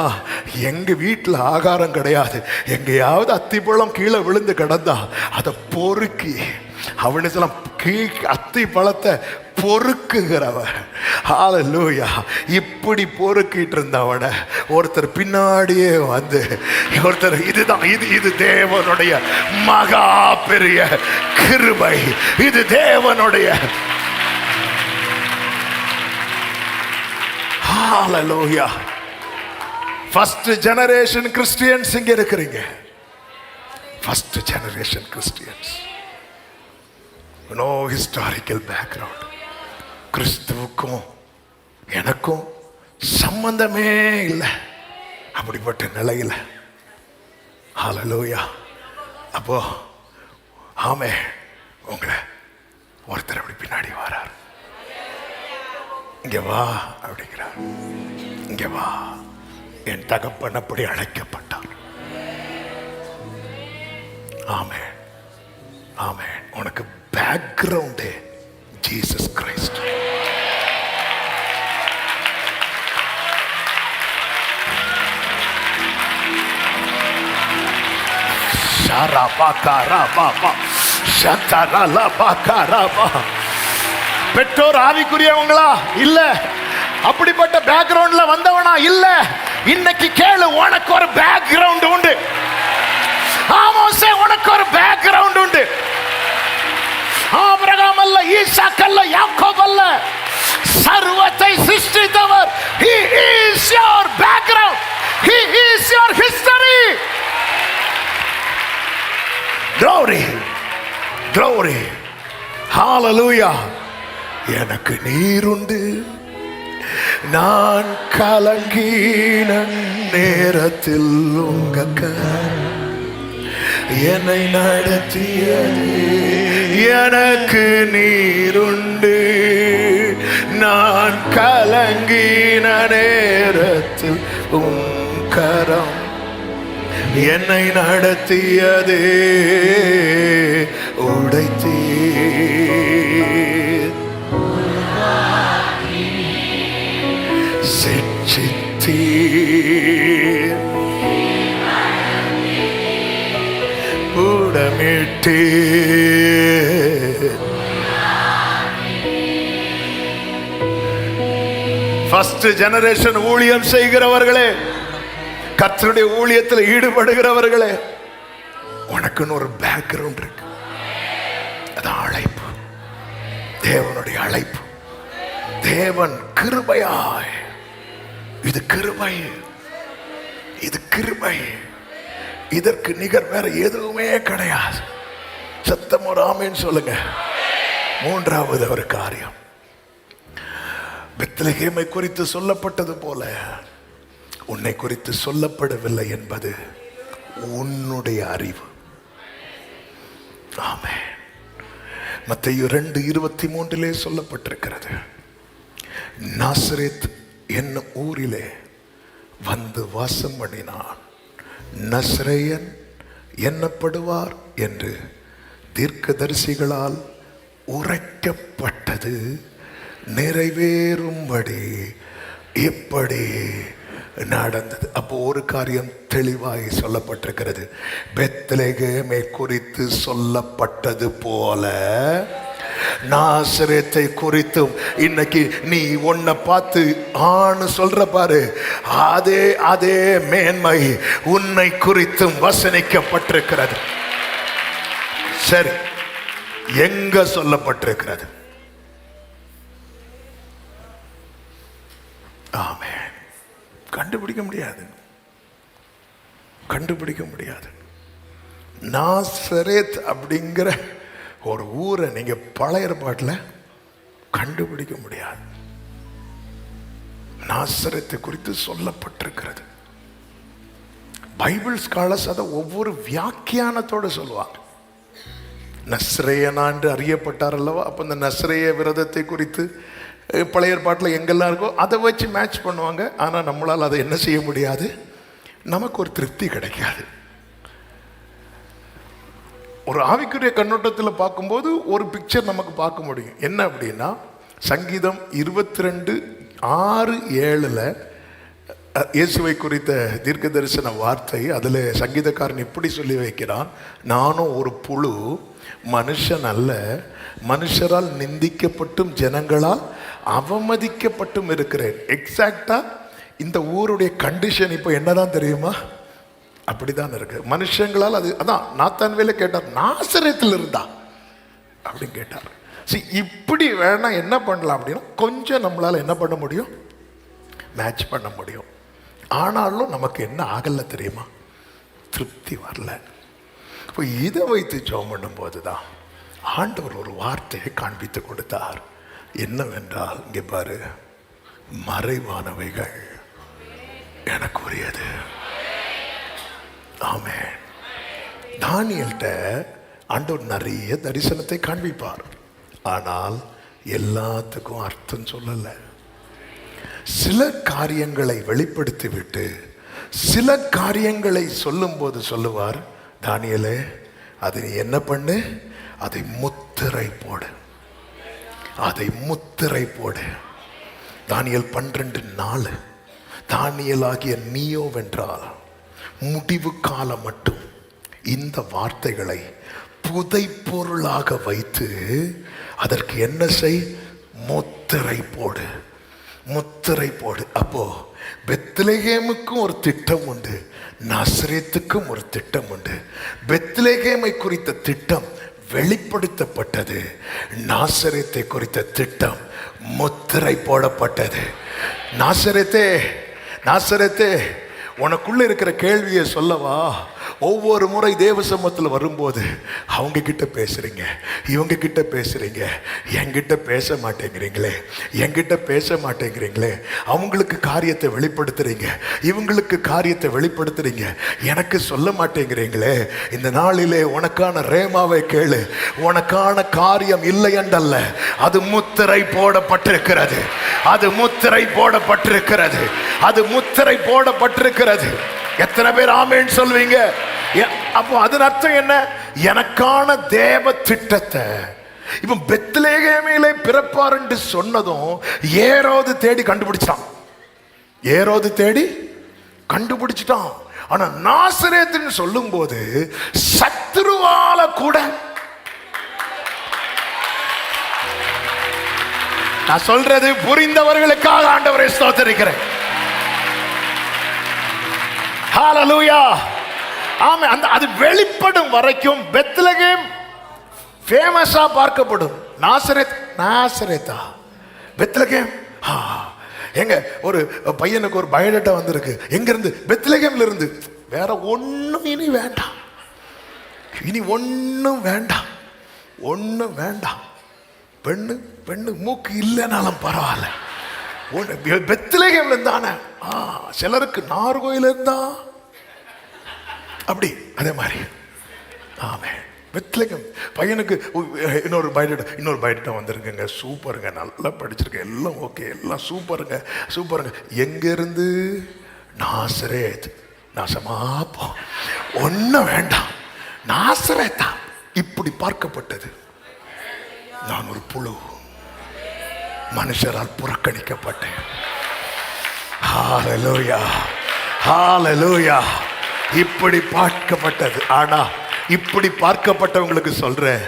S1: எங்க வீட்டில் ஆகாரம் கிடையாது, எங்கேயாவது அத்திப்பழம் கீழே விழுந்து கிடந்தா அதை பொறுக்கி, அவனுக்கு அத்தி பழத்தை பொறுக்குகிறவ. ஹalleluya. இப்படி பொறுக்கிட்டு இருந்தவன ஒருத்தர் பின்னாடியே வந்து, ஒருத்தர் இதுதான் இது தேவனுடைய மகா பெரிய கிருபை, இது தேவனுடைய. ஹalleluya. ஃபர்ஸ்ட் ஜெனரேஷன் கிறிஸ்டியன்ஸ் இங்க இருக்கிறீங்க. First generation Christians. No historical background. கிறிஸ்துவுக்கும் எனக்கும் சம்பந்தமே இல்லை. அப்படிப்பட்ட நிலையில் ஹalleluya. அப்போ ஆமே, உங்களை ஒருத்தர் அப்படி பின்னாடி வரார், இங்க வா அப்படிங்கிறார். இங்க வா, என் தகப்பன் அப்படி அழைக்கப்பட்டார். ஆமென், ஆமென். உனக்கு பேக்ரவுண்டே ஜீசஸ் கிரைஸ்ட். பெற்றோர் ஆவிக்குரியவங்களா இல்ல, அப்படிப்பட்ட பேக்ரவுண்ட்ல வந்தவனா இல்ல. இன்னைக்கு கேளு, உனக்கு ஒரு பேக்ரவுண்ட் உண்டு. ஆமோஸே, உனக்கு ஒரு பேக்ரவுண்ட் உண்டு. ஆபிரகாம் அல்ல, ஈசாக் அல்ல, யாக்கோப் அல்ல, சர்வத்தை சிருஷ்டித்தவர். He is your background. He is your history. Glory, glory, hallelujah. எனக்கு நீருண்டு, நான் கலங்கின நேரத்தில் உங்க என்னை நடத்தியது. எனக்கு நீருண்டு, நான் கலங்கின நேரத்தில் உம் கரம் என்னை நடத்தியதே. உடைத்தீர் விட்டே. ஃபர்ஸ்ட் ஜெனரேஷன் ஊழியம் செய்கிறவர்களே, கர்த்தருடைய ஊழியத்தில் ஈடுபடுகிறவர்களே, உனக்குன்னு ஒரு பேக்ரவுண்ட் இருக்கு. அதான் அழைப்பு, தேவனுடைய அழைப்பு. தேவன் கிருபையாய், இது கிருபை, இது கிருபை, இதற்கு நிகர் வேற எதுவுமே கிடையாது. சத்தம் ஒரு ஆமென் சொல்லுங்க. மூன்றாவது ஒரு காரியம், பெத்லகேமை குறித்து சொல்லப்பட்டது போல உன்னை குறித்து சொல்லப்படவில்லை என்பது உன்னுடைய அறிவு. ஆமென். மத்தேயு 2:23 சொல்லப்பட்டிருக்கிறது, நாசரேத் என்னும் ஊரிலே வந்து வாசம் பண்ணினான், நசரேயன் எண்ணப்படுவார் என்று தீர்க்கதரிசிகளால் உரைக்கப்பட்டது நிறைவேறும்படி இப்படி நடந்தது. அப்போ ஒரு காரியம் தெளிவாய் சொல்லப்பட்டிருக்கிறது, பெத்லகேமை குறித்து சொல்லப்பட்டது போல நாசரேத்தை குறித்தும் இன்னைக்கு நீ உன்னை பார்த்து ஆணு சொல்ற பாரு, அதே அதே மேன்மை உன்னை குறித்தும் வசனிக்கப்பட்டிருக்கிறது. சரி, எங்க சொல்லப்பட்டிருக்கிறது? ஆமென். கண்டுபிடிக்க முடியாது, கண்டுபிடிக்க முடியாது. நாசரேத் அப்படிங்கிற ஒரு ஊரை நீங்க பழைய ஏற்பாட்டில் கண்டுபிடிக்க முடியாது. நாசரேத்தை குறித்து சொல்லப்பட்டிருக்கிறது. பைபிள் ஸ்காலர்ஸ் அதை ஒவ்வொரு வியாக்கியானத்தோடு சொல்லுவாங்க. நஸ்ரேயனா என்று அறியப்பட்டார் அல்லவா, அப்போ இந்த நஸ்ரேய விரதத்தை குறித்து பழைய ஏற்பாட்டில் எங்கெல்லாம் இருக்கோ அதை வச்சு மேட்ச் பண்ணுவாங்க. ஆனால் நம்மளால் அதை என்ன செய்ய முடியாது, நமக்கு ஒரு திருப்தி கிடைக்காது. ஒரு ஆவிக்குரிய கண்ணோட்டத்தில் பார்க்கும்போது ஒரு பிக்சர் நமக்கு பார்க்க முடியும். என்ன அப்படின்னா, சங்கீதம் 22:6-7 இயேசுவை குறித்த தீர்க்க தரிசன வார்த்தை. அதில் சங்கீதக்காரன் இப்படி சொல்லி வைக்கிறான், நானும் ஒரு புழு, மனுஷன் அல்ல, மனுஷரால் நிந்திக்கப்பட்டும் ஜனங்களால் அவமதிக்கப்பட்டும் இருக்கிறேன். எக்ஸாக்டா இந்த ஊருடைய கண்டிஷன் இப்போ என்னதான் தெரியுமா? அப்படிதான் இருக்கு. மனுஷங்களால் அது, அதான் நாத்தான்வேல கேட்டார், நாசரேத்தில் இருந்தா அப்படின்னு கேட்டார். சரி, இப்படி வேணா என்ன பண்ணலாம் அப்படின்னா, கொஞ்சம் நம்மளால என்ன பண்ண முடியும், மேட்ச் பண்ண முடியும். ஆனாலும் நமக்கு என்ன ஆகல தெரியுமா, திருப்தி வரல. இப்போ இதை வைத்து ஜெபம் பண்ணும்போது தான் ஆண்டவர் ஒரு வார்த்தையை காண்பித்து கொடுத்தார். என்னவென்றால், இங்கே பாரு, மறைவானவைகள் எனக்கு உரியது. ஆமென். தானியேல்கிட்ட ஆண்டவர் நிறைய தரிசனத்தை காண்பிப்பார், ஆனால் எல்லாத்துக்கும் அர்த்தம் சொல்லல. சில காரியங்களை வெளிப்படுத்தி விட்டு சில காரியங்களை சொல்லும்போது சொல்லுவார், தானியேலே அதை நீ என்ன பண்ணு, அதை முத்திரை போடு, அதை முத்திரை போடு. தானியேல் 12:4, தானியேல் ஆகிய நீயோ வென்றால் முடிவு காலம் மட்டும் இந்த வார்த்தைகளை புதை பொருளாக வைத்து அதற்கு என்ன செய், முத்திரை போடு, முத்திரை போடு. அப்போ பெத்லகேமுக்கும் ஒரு திட்டம் உண்டு, நாசரேத்துக்கும் ஒரு திட்டம் உண்டு. பெத்லகேமை குறித்த திட்டம் வெளிப்படுத்தப்பட்டது, நாசரேத்தை குறித்த திட்டம் முத்திரை போடப்பட்டது. நாசரேத்தே, நாசரேத்தே, உனக்குள்ள இருக்கிற கேள்வியை சொல்லவா? ஒவ்வொரு முறை தேவ சமூகத்தில் வரும்போது அவங்க கிட்ட பேசுறீங்க, இவங்க கிட்ட பேசுறீங்க, என்கிட்ட பேச மாட்டேங்கிறீங்களே, என்கிட்ட பேச மாட்டேங்கிறீங்களே. அவங்களுக்கு காரியத்தை வெளிப்படுத்துறீங்க, இவங்களுக்கு காரியத்தை வெளிப்படுத்துறீங்க, எனக்கு சொல்ல மாட்டேங்கிறீங்களே. இந்த நாளிலே உனக்கான ரேமாவை கேளு. உனக்கான காரியம் இல்லை என்றல்ல, அது முத்திரை போடப்பட்டிருக்கிறது, அது முத்திரை போடப்பட்டிருக்கிறது, அது முத்திரை போடப்பட்டிருக்கிறது. எத்தனை பேர் ஆமென் சொல்வீங்க? அப்போ அதன் அர்த்தம் என்ன? எனக்கான தேவ திட்டத்தை இப்ப பெத்லகேமிலே பிறப்பார் என்று சொன்னதும் ஏரோது தேடி கண்டுபிடிச்சான், ஏரோது தேடி கண்டுபிடிச்சிட்டான். ஆனா நாசரேத்துன்னு சொல்லும் போது சத்துருவால கூட, நான் சொல்றது புரிந்தவர்களுக்காக ஆண்டவரை ஸ்தோத்திரிக்கிறேன். ஹல்லேலூயா. ஆமென். அந்த அது வெளிப்படும் வரைக்கும் பெத்லகேம் ஃபேமஸா பார்க்கப்படும். நாசரேத்தா பெத்லகேம். எங்க ஒரு பையனுக்கு ஒரு பயோடேட்டா வந்திருக்கு. எங்க இருந்து? பெத்லகேம்ல இருந்து. வேற ஒண்ணும் இனி வேண்டாம், இனி ஒண்ணும் வேண்டாம், ஒண்ணும் வேண்டாம். பெண்ணு பெண்ணு மூக்கு இல்லைனாலும் பரவாயில்ல, பெத்லகேம்ல இருந்தானே. சிலருக்கு நார்கோயில இருந்தா அப்படி, அதே மாதிரி. ஆமே. பெத்லகேம் பையனுக்கு இன்னொரு பயோடேட்டா வந்திருக்குங்க. சூப்பருங்க, நல்லா படிச்சிருக்கேன், எல்லாம் ஓகே, எல்லாம் சூப்பருங்க சூப்பருங்க. எங்க இருந்து? நாசரேத். நாசமாப்போ, ஒன்னும் வேண்டாம், நாசரேத்தா. இப்படி பார்க்கப்பட்டது. நான் ஒரு புழு, மனுஷரால் புறக்கணிக்கப்பட்டேன். ஹல்லேலூயா, ஹல்லேலூயா. இப்படி பார்க்கப்பட்டது. ஆனா இப்படி பார்க்கப்பட்டவங்களுக்கு சொல்றேன்,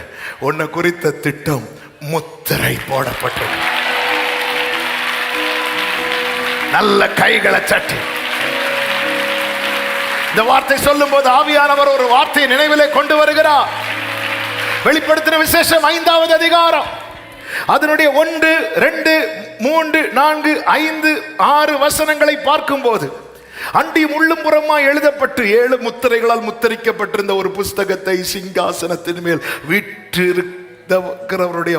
S1: உன்னை குறித்த திட்டம் முத்திரை போடப்பட்டது. நல்ல கைகளை சட்டி இந்த வார்த்தை சொல்லும் போது ஆவியானவர் ஒரு வார்த்தையை நினைவிலே கொண்டு வருகிறார். வெளிப்படுத்தின விசேஷம் 5வது அதிகாரம் அதனுடைய 1, 2, 3, 4, 5, 6 வசனங்களை பார்க்கும் போது, அண்டியும் உள்ளும் புறமாய் எழுதப்பட்டு 7 முத்திரைகளால் முத்திரிக்கப்பட்டிருந்த ஒரு புஸ்தகத்தை சிங்காசனத்தின் மேல் வீற்றிருக்கிறவருடைய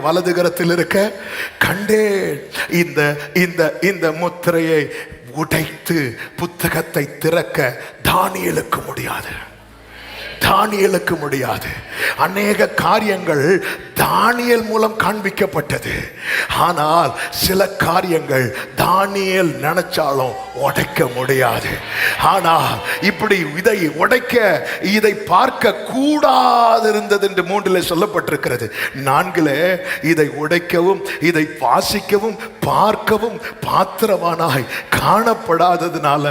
S1: வலது கரத்தில் இருக்க கண்டேன். இந்த முத்திரையை உடைத்து புத்தகத்தை திறக்க தானியேலுக்கு முடியாது. தானியேலுக்கு முடியாது. அநேக காரியங்கள் தானியேல் மூலம் காண்பிக்கப்பட்டது. ஆனால் சில காரியங்கள் தானியேல் நினைச்சாலும் உடைக்க முடியாது. ஆனால் இப்படி இதை உடைக்க, இதை பார்க்க கூடாது இருந்தது என்று 3 சொல்லப்பட்டிருக்கிறது. 4 இதை உடைக்கவும், இதை வாசிக்கவும், பார்க்கவும் பாத்திரமானாய் காணப்படாததுனால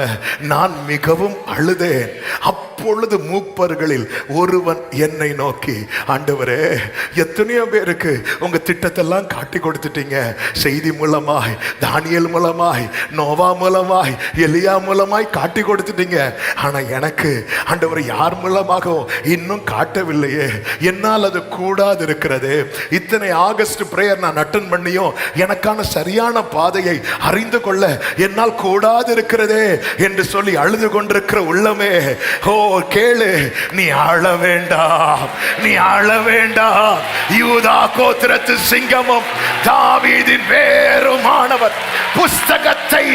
S1: நான் மிகவும் அழுதேன். அப்பொழுது மூப்பர்களில் ஒருவன் என்னை நோக்கி, ஆண்டவரே, எத்தனையோ பேருக்கு உங்க திட்டத்தெல்லாம் காட்டி கொடுத்துட்டீங்க. செய்தி மூலமாய், தானியேல் மூலமாய், நோவா மூலமாய், எலியா மூலமாய் காட்டி கொடுத்துட்டீங்க. ஆனா எனக்கு ஆண்டவர் யார் மூலமாக இன்னும் காட்டவில்லையே. என்னால் அது கூடாது இருக்கிறது. இத்தனை ஆகஸ்ட் பிரேயர் நான் அட்டெண்ட் பண்ணியும் எனக்கான சரியான பாதையை அறிந்து கொள்ள என்னால் கூடாது இருக்கிறதே என்று சொல்லி அழுது கொண்டிருக்கிற உள்ளமே, ஓ கேளு, நீ அழ வேண்டாம், நீ அழ வேண்டாம். யூதா கோத்திரத்து சிங்கமும் தாவீதின் வேறுமானவர் புஸ்தகத்தை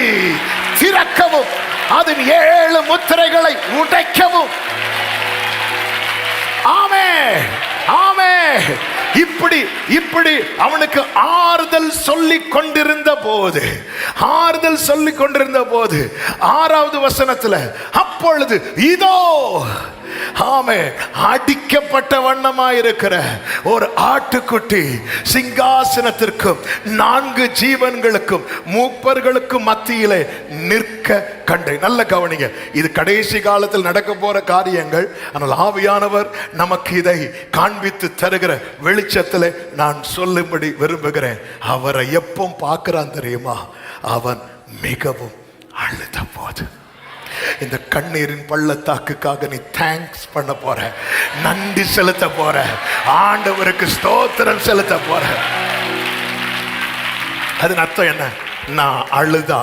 S1: திறக்கவும் அதன் 7 முத்திரைகளை உடைக்கவும். ஆமென், ஆமென். இப்படி அவனுக்கு ஆறுதல் சொல்லிக் கொண்டிருந்த போது, 6வது வசனத்துல, அப்பொழுது இதோ, ஆமென், அடிக்கப்பட்ட வண்ணமாயிருக்கிற ஒரு ஆட்டுக்குட்டி சிங்காசனத்திற்கும் 4 ஜீவன்களுக்கும் மூப்பர்களுக்கும் மத்தியிலே நிற்க கண்டேன். நல்ல கவனிங்க, இது கடைசி காலத்தில் நடக்க போற காரியங்கள். ஆனால் ஆவியானவர் நமக்கு இதை காண்பித்து தருகிற வெளிச்சத்தில் நான் சொல்லும்படி விரும்புகிறேன். அவரை எப்போ பார்க்கிறான் தெரியுமா? அவன் மிகவும் அழுத போது. இந்த கண்ணீரின் பள்ளத்தாக்குக்காக நீ தேங்க்ஸ் பண்ண போற, நன்றி செலுத்த போற, ஆண்டவருக்கு ஸ்தோத்திரம் செலுத்த போற. அதன் அர்த்தம் என்ன? நான் அழுதா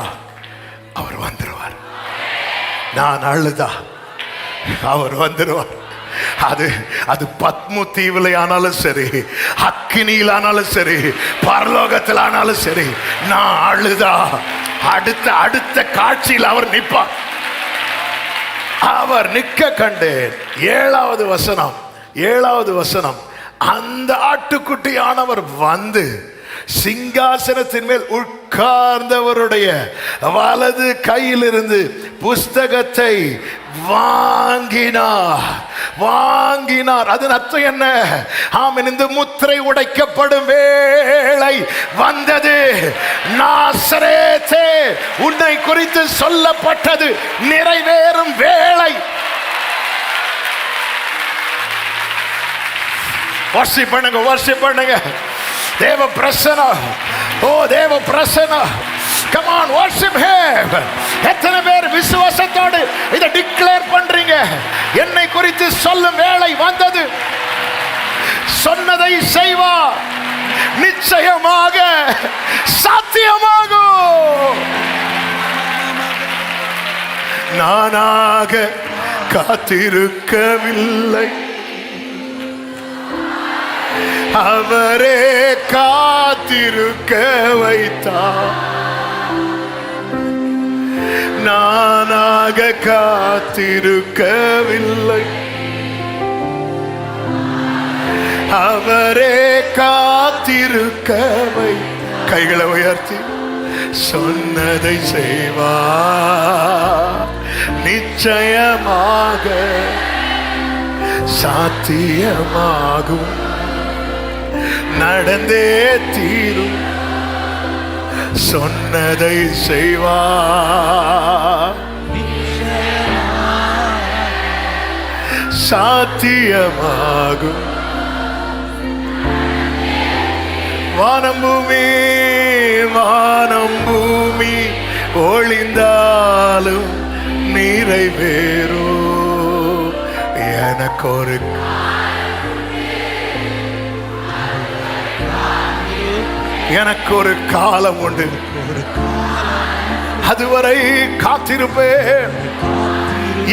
S1: அவர் வந்துருவார், நான் அழுதா அவர் வந்துருவார். அது பத்மு தீவில ஆனாலும் சரி, அக்கினியில் ஆனாலும் சரி, பரலோகத்தில் ஆனாலும் சரி, நான் அழுதா அடுத்த காட்சியில் அவர் நிற்பார். அவர் நிற்க கண்டேன். 7வது வசனம், அந்த ஆட்டுக்குட்டியானவர் வந்து சிங்காசனத்தின் மேல் உட்கார்ந்தவருடைய வலது கையிலிருந்து புஸ்தகத்தை வாங்கினார். அதன் அர்த்தம் என்ன? ஆமென், இந்த முத்திரை உடைக்கப்படும் வேளை வந்தது. நாசரேத்தே, உன்னை குறித்து சொல்லப்பட்டது நிறைவேறும் வேளை வர்ஷிப் பண்ணுங்க, வர்ஷிப் பண்ணுங்க. தேவ பிரசன்னம், ஓ தேவ பிரசன்னம். Come on, worship him. எத்தனை பேர் விசுவாசத்தோடு இதை டிக்ளேர் பண்றீங்க? என்னை குறித்து சொல்லும் வேளை வந்தது. சொன்னதை செய்வார், நிச்சயமாக சாத்தியமாகும். நானாக காத்திருக்கவில்லை, அவரே காத்திருக்க வைத்தார். நானாக காத்திருக்கவில்லை, அவரே காத்திருக்க வைத்தார். கைகளை உயர்த்தி சொன்னதை செய்வார், நிச்சயமாக சாத்தியமாகும், நடந்தே தீரும். சொன்னதை செய்வார், சாத்தியமாகும். வானம் பூமி, வானம் பூமி ஒளிந்தாலும் நிறைவேறோ. எனக்கு ஒரு காலம் உண்டு, அதுவரை காத்திருப்பேன்.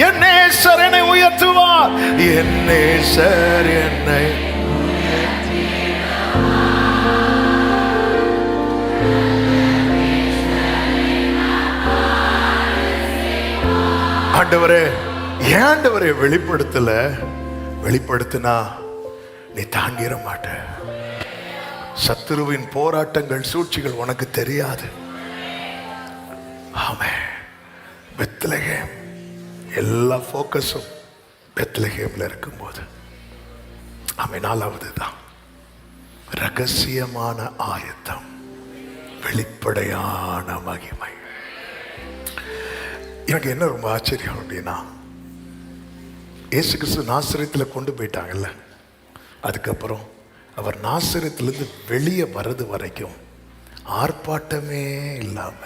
S1: என் நேசர் என்னை உயர்த்துவார், என் நேசர் என்னை ஆண்டவரே, ஏண்டவரே வெளிப்படுத்தல, வெளிப்படுத்தினா நீ தாங்கிட மாட்ட. சத்துருவின் போராட்டங்கள் சூழ்ச்சிகள் உனக்கு தெரியாது. ஆமென். பெத்லகேம், எல்லா போக்கஸும் பெத்லகேம்ல இருக்கும்போது. ஆமென். 4வது தான் ரகசியமான ஆயத்தம், வெளிப்படையான மகிமை. எனக்கு என்ன ரொம்ப ஆச்சரியம் அப்படின்னா, இயேசு கிறிஸ்து நாசரேத்தில் கொண்டு போயிட்டாங்கல்ல, அதுக்கப்புறம் அவர் நாசரேத்திலிருந்து வெளியே வர்றது வரைக்கும் ஆர்ப்பாட்டமே இல்லாம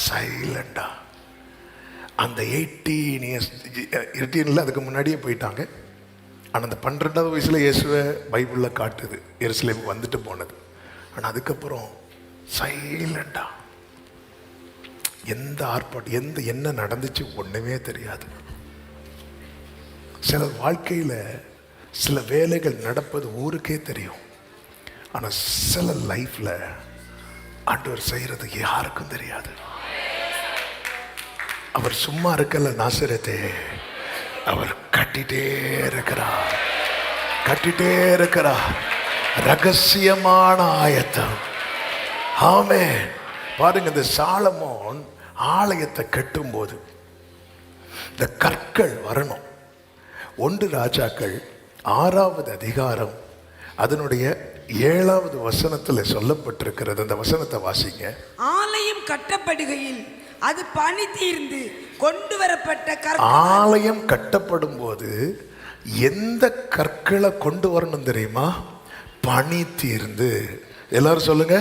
S1: சைலண்டா அந்த 18 அதுக்கு முன்னாடியே போயிட்டாங்க. ஆனால் அந்த 12வது வயசுல இயேசுவை பைபிளில் காட்டுது, எருசலேமுக்கு வந்துட்டு போனது. ஆனால் அதுக்கப்புறம் சைலண்டா, எந்த ஆர்ப்பாட்டம், என்ன நடந்துச்சு ஒண்ணுமே தெரியாது. சில வாழ்க்கையில சில வேலைகள் நடப்பது ஊருக்கே தெரியும், ஆனா சில லைஃப்ல ஆண்டவர் செய்யறது யாருக்கும் தெரியாது. அவர் சும்மா இருக்கல, நாசரேத்தே அவர் கட்டிட்டே இருக்கிறார், கட்டிட்டே இருக்கிறார். ரகசியமான ஆயத்தம். ஆமென். பாருங்க, இந்த சாலமோன் ஆலயத்தை கட்டும் போது இந்த கற்கள் வரணும். 1 ராஜாக்கள் 6வது அதிகாரம் அதனுடைய 7வது வசனத்துல சொல்லப்பட்டிருக்கிறது. அந்த வசனத்தை வாசிங்க.
S3: ஆலயம் கட்டப்படுகையில் அது பனி தீர்ந்து கொண்டு வரப்பட்ட
S1: ஆலயம் கட்டப்படும் போது எந்த கற்களை கொண்டு வரணும் தெரியுமா? பனி தீர்ந்து. எல்லாரும் சொல்லுங்க,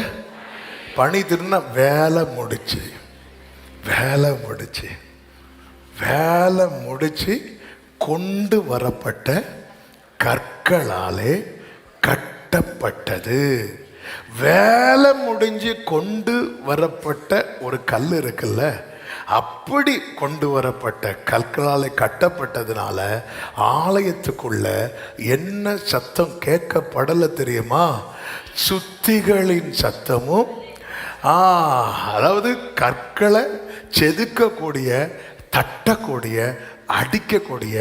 S1: பனி தீர்ந்தா வேலை முடிச்சு, வேலை முடிச்சு, வேலை முடிச்சு கொண்டு வரப்பட்ட கற்களாலே கட்டப்பட்டது. வேலை முடிஞ்சு கொண்டு வரப்பட்ட ஒரு கல் இருக்குல்ல, அப்படி கொண்டு வரப்பட்ட கற்களாலே கட்டப்பட்டதுனால ஆலயத்துக்குள்ள என்ன சத்தம் கேட்கப்படலை தெரியுமா? சுத்திகளின் சத்தமும், அதாவது கற்களை செதுக்கக்கூடிய, தட்டக்கூடிய, அடிக்கக்கூடிய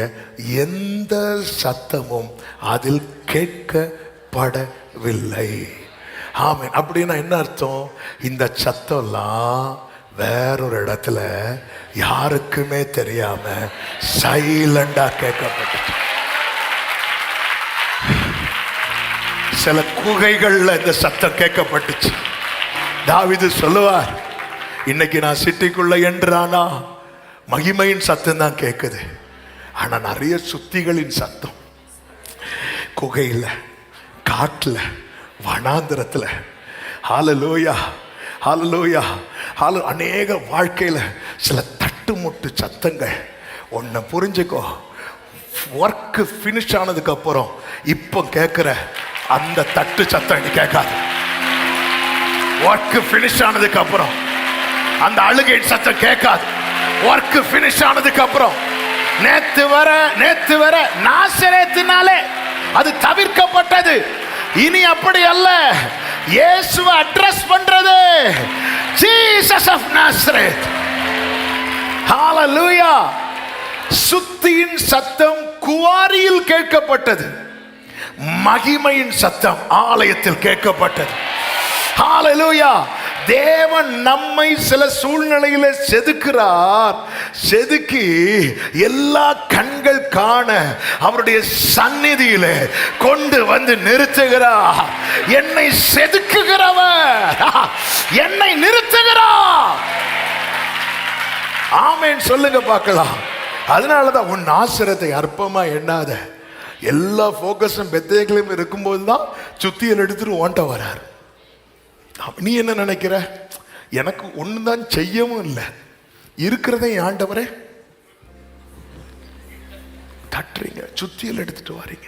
S1: எந்த சத்தமும் அதில் கேட்கப்படவில்லை. ஆமென். அப்படின்னா என்ன அர்த்தம்? இந்த சத்தம்லாம் வேறொரு இடத்துல யாருக்குமே தெரியாம சைலண்டா கேட்கப்பட்டுச்சு. சில குகைகள்ல இந்த சத்தம் கேட்கப்பட்டுச்சு. தாவீது சொல்லுவார், இன்னைக்கு நான் சிட்டிக்குள்ள என்றானா மகிமையின் சத்தம் தான் கேட்குது, ஆனா நிறைய சுத்திகளின் சத்தம், குகையில், காட்டில், வனாந்திரத்தில். ஹல்லேலூயா, ஹல்லேலூயா, அநேக வாழ்க்கையில் சில தட்டுமுட்டு சத்தங்கள். ஒன்று புரிஞ்சுக்கோ, ஒர்க்கு ஃபினிஷ் ஆனதுக்கு அப்புறம் இப்போ கேட்குற அந்த தட்டு சத்தம் நீ கேட்காது. ஒர்க்கு ஃபினிஷ் ஆனதுக்கு அப்புறம் அந்த அழுகை சத்தம் கேட்காது. ஒர்க்கு ஃபினிஷ் ஆனதுக்கு அப்புறம் நேத்து வர நாசரேத்தினாலே அது தவிர்க்கப்பட்டது. இனி அப்படி அல்ல. இயேசுவை அட்ரஸ் பண்றது ஜீசஸ் ஆஃப் நாசரேத். ஹல்லேலூயா. சுத்தியின் சத்தம் குவாரியில் கேட்கப்பட்டது, மகிமையின் சத்தம் ஆலயத்தில் கேட்கப்பட்டது. ஹல்லேலூயா. தேவன் நம்மை சில சூழ்நிலையில செதுக்கிறார். செதுக்கி எல்லா கண்கள் காண அவருடைய சந்நிதியில கொண்டு வந்து நிறுத்துகிறார். என்னை செதுக்குகிறவர் என்னை நிறுத்துகிறார். ஆமென் சொல்லுங்க பார்க்கலாம். அதனாலதான் உன் ஆசிரத்தை அற்பமா எண்ணாத. எல்லா போக்கஸும் பெத்தேகளையும் இருக்கும்போது தான் சுத்தியல் எடுத்துட்டு ஓட்ட வராரு. நீ என்ன நினைக்கிற? எனக்கு ஒண்ணுதான் செய்யவும் இல்லை, இருக்கிறதை ஆண்டவரே தட்டுறீங்க, சுத்தியல் எடுத்துட்டு வாரீங்க.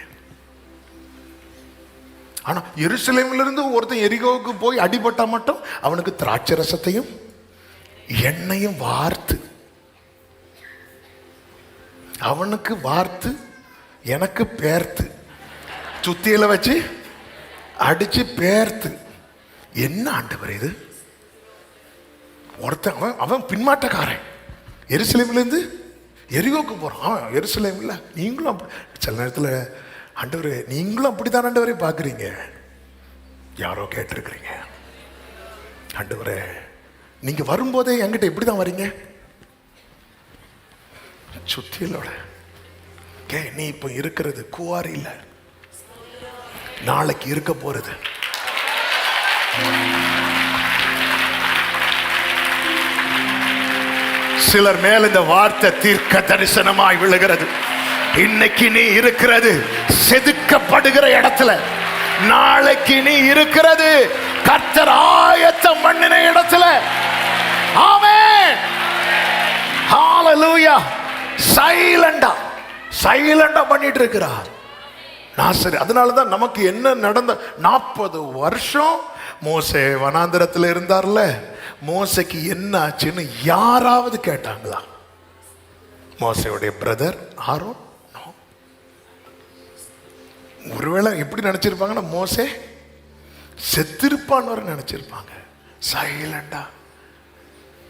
S1: ஆனா எருசலேமிலிருந்து இருந்து ஒருத்தன் எரிகோவுக்கு போய் அடிபட்டா மட்டும் அவனுக்கு திராட்சை ரசத்தையும் எண்ணெயும் வார்த்து, அவனுக்கு வார்த்து எனக்கு பேர்த்து, சுத்தியில வச்சு அடிச்சு பேர்த்து. என்ன ஆண்டவர் இது? ஒருத்தன் அவன் பின்மாட்டக்காரன். எருசலேமிலிருந்து எரிகோக்கு போறான். எருசலேம்ல நீங்களும் சில நேரத்தில் ஆண்டவரே நீங்களும் அப்படித்தான் ஆண்டவரே பார்க்குறீங்க. யாரோ கேட்டிருக்கிறீங்க, ஆண்டவரே நீங்க வரும்போதே என்கிட்ட எப்படி தான் வரீங்க? சுத்தியலோட. நீ இப்ப இருக்கிறது குவாரி இல்ல, நாளைக்கு இருக்க போறது. சிலர் மேல் இந்த வார்த்தை தீர்க்க தரிசனமாய் விழுகிறது. இன்னைக்கு நீ இருக்கிறது செதுக்கப்படுகிற இடத்துல, நாளைக்கு நீ இருக்கிறது கர்த்தர் ஆயத்தம் பண்ணின இடத்துல. ஆமென். ஹல்லேலூயா. சைலண்டா பண்ணிட்டு இருக்கிறார். சரி, அதனாலதான் நமக்கு என்ன நடந்த 40 வருஷம் மோசே வனாந்திரத்தில் இருந்தார்ல, மோசைக்கு என்ன ஆச்சுன்னு யாராவது கேட்டாங்களா? மோசையுடைய பிரதர் ஆரோன் ஒருவேளை எப்படி நினைச்சிருப்பாங்கன்னா மோசே செத்திருப்பான்னு நினைச்சிருப்பாங்க. சைலண்டா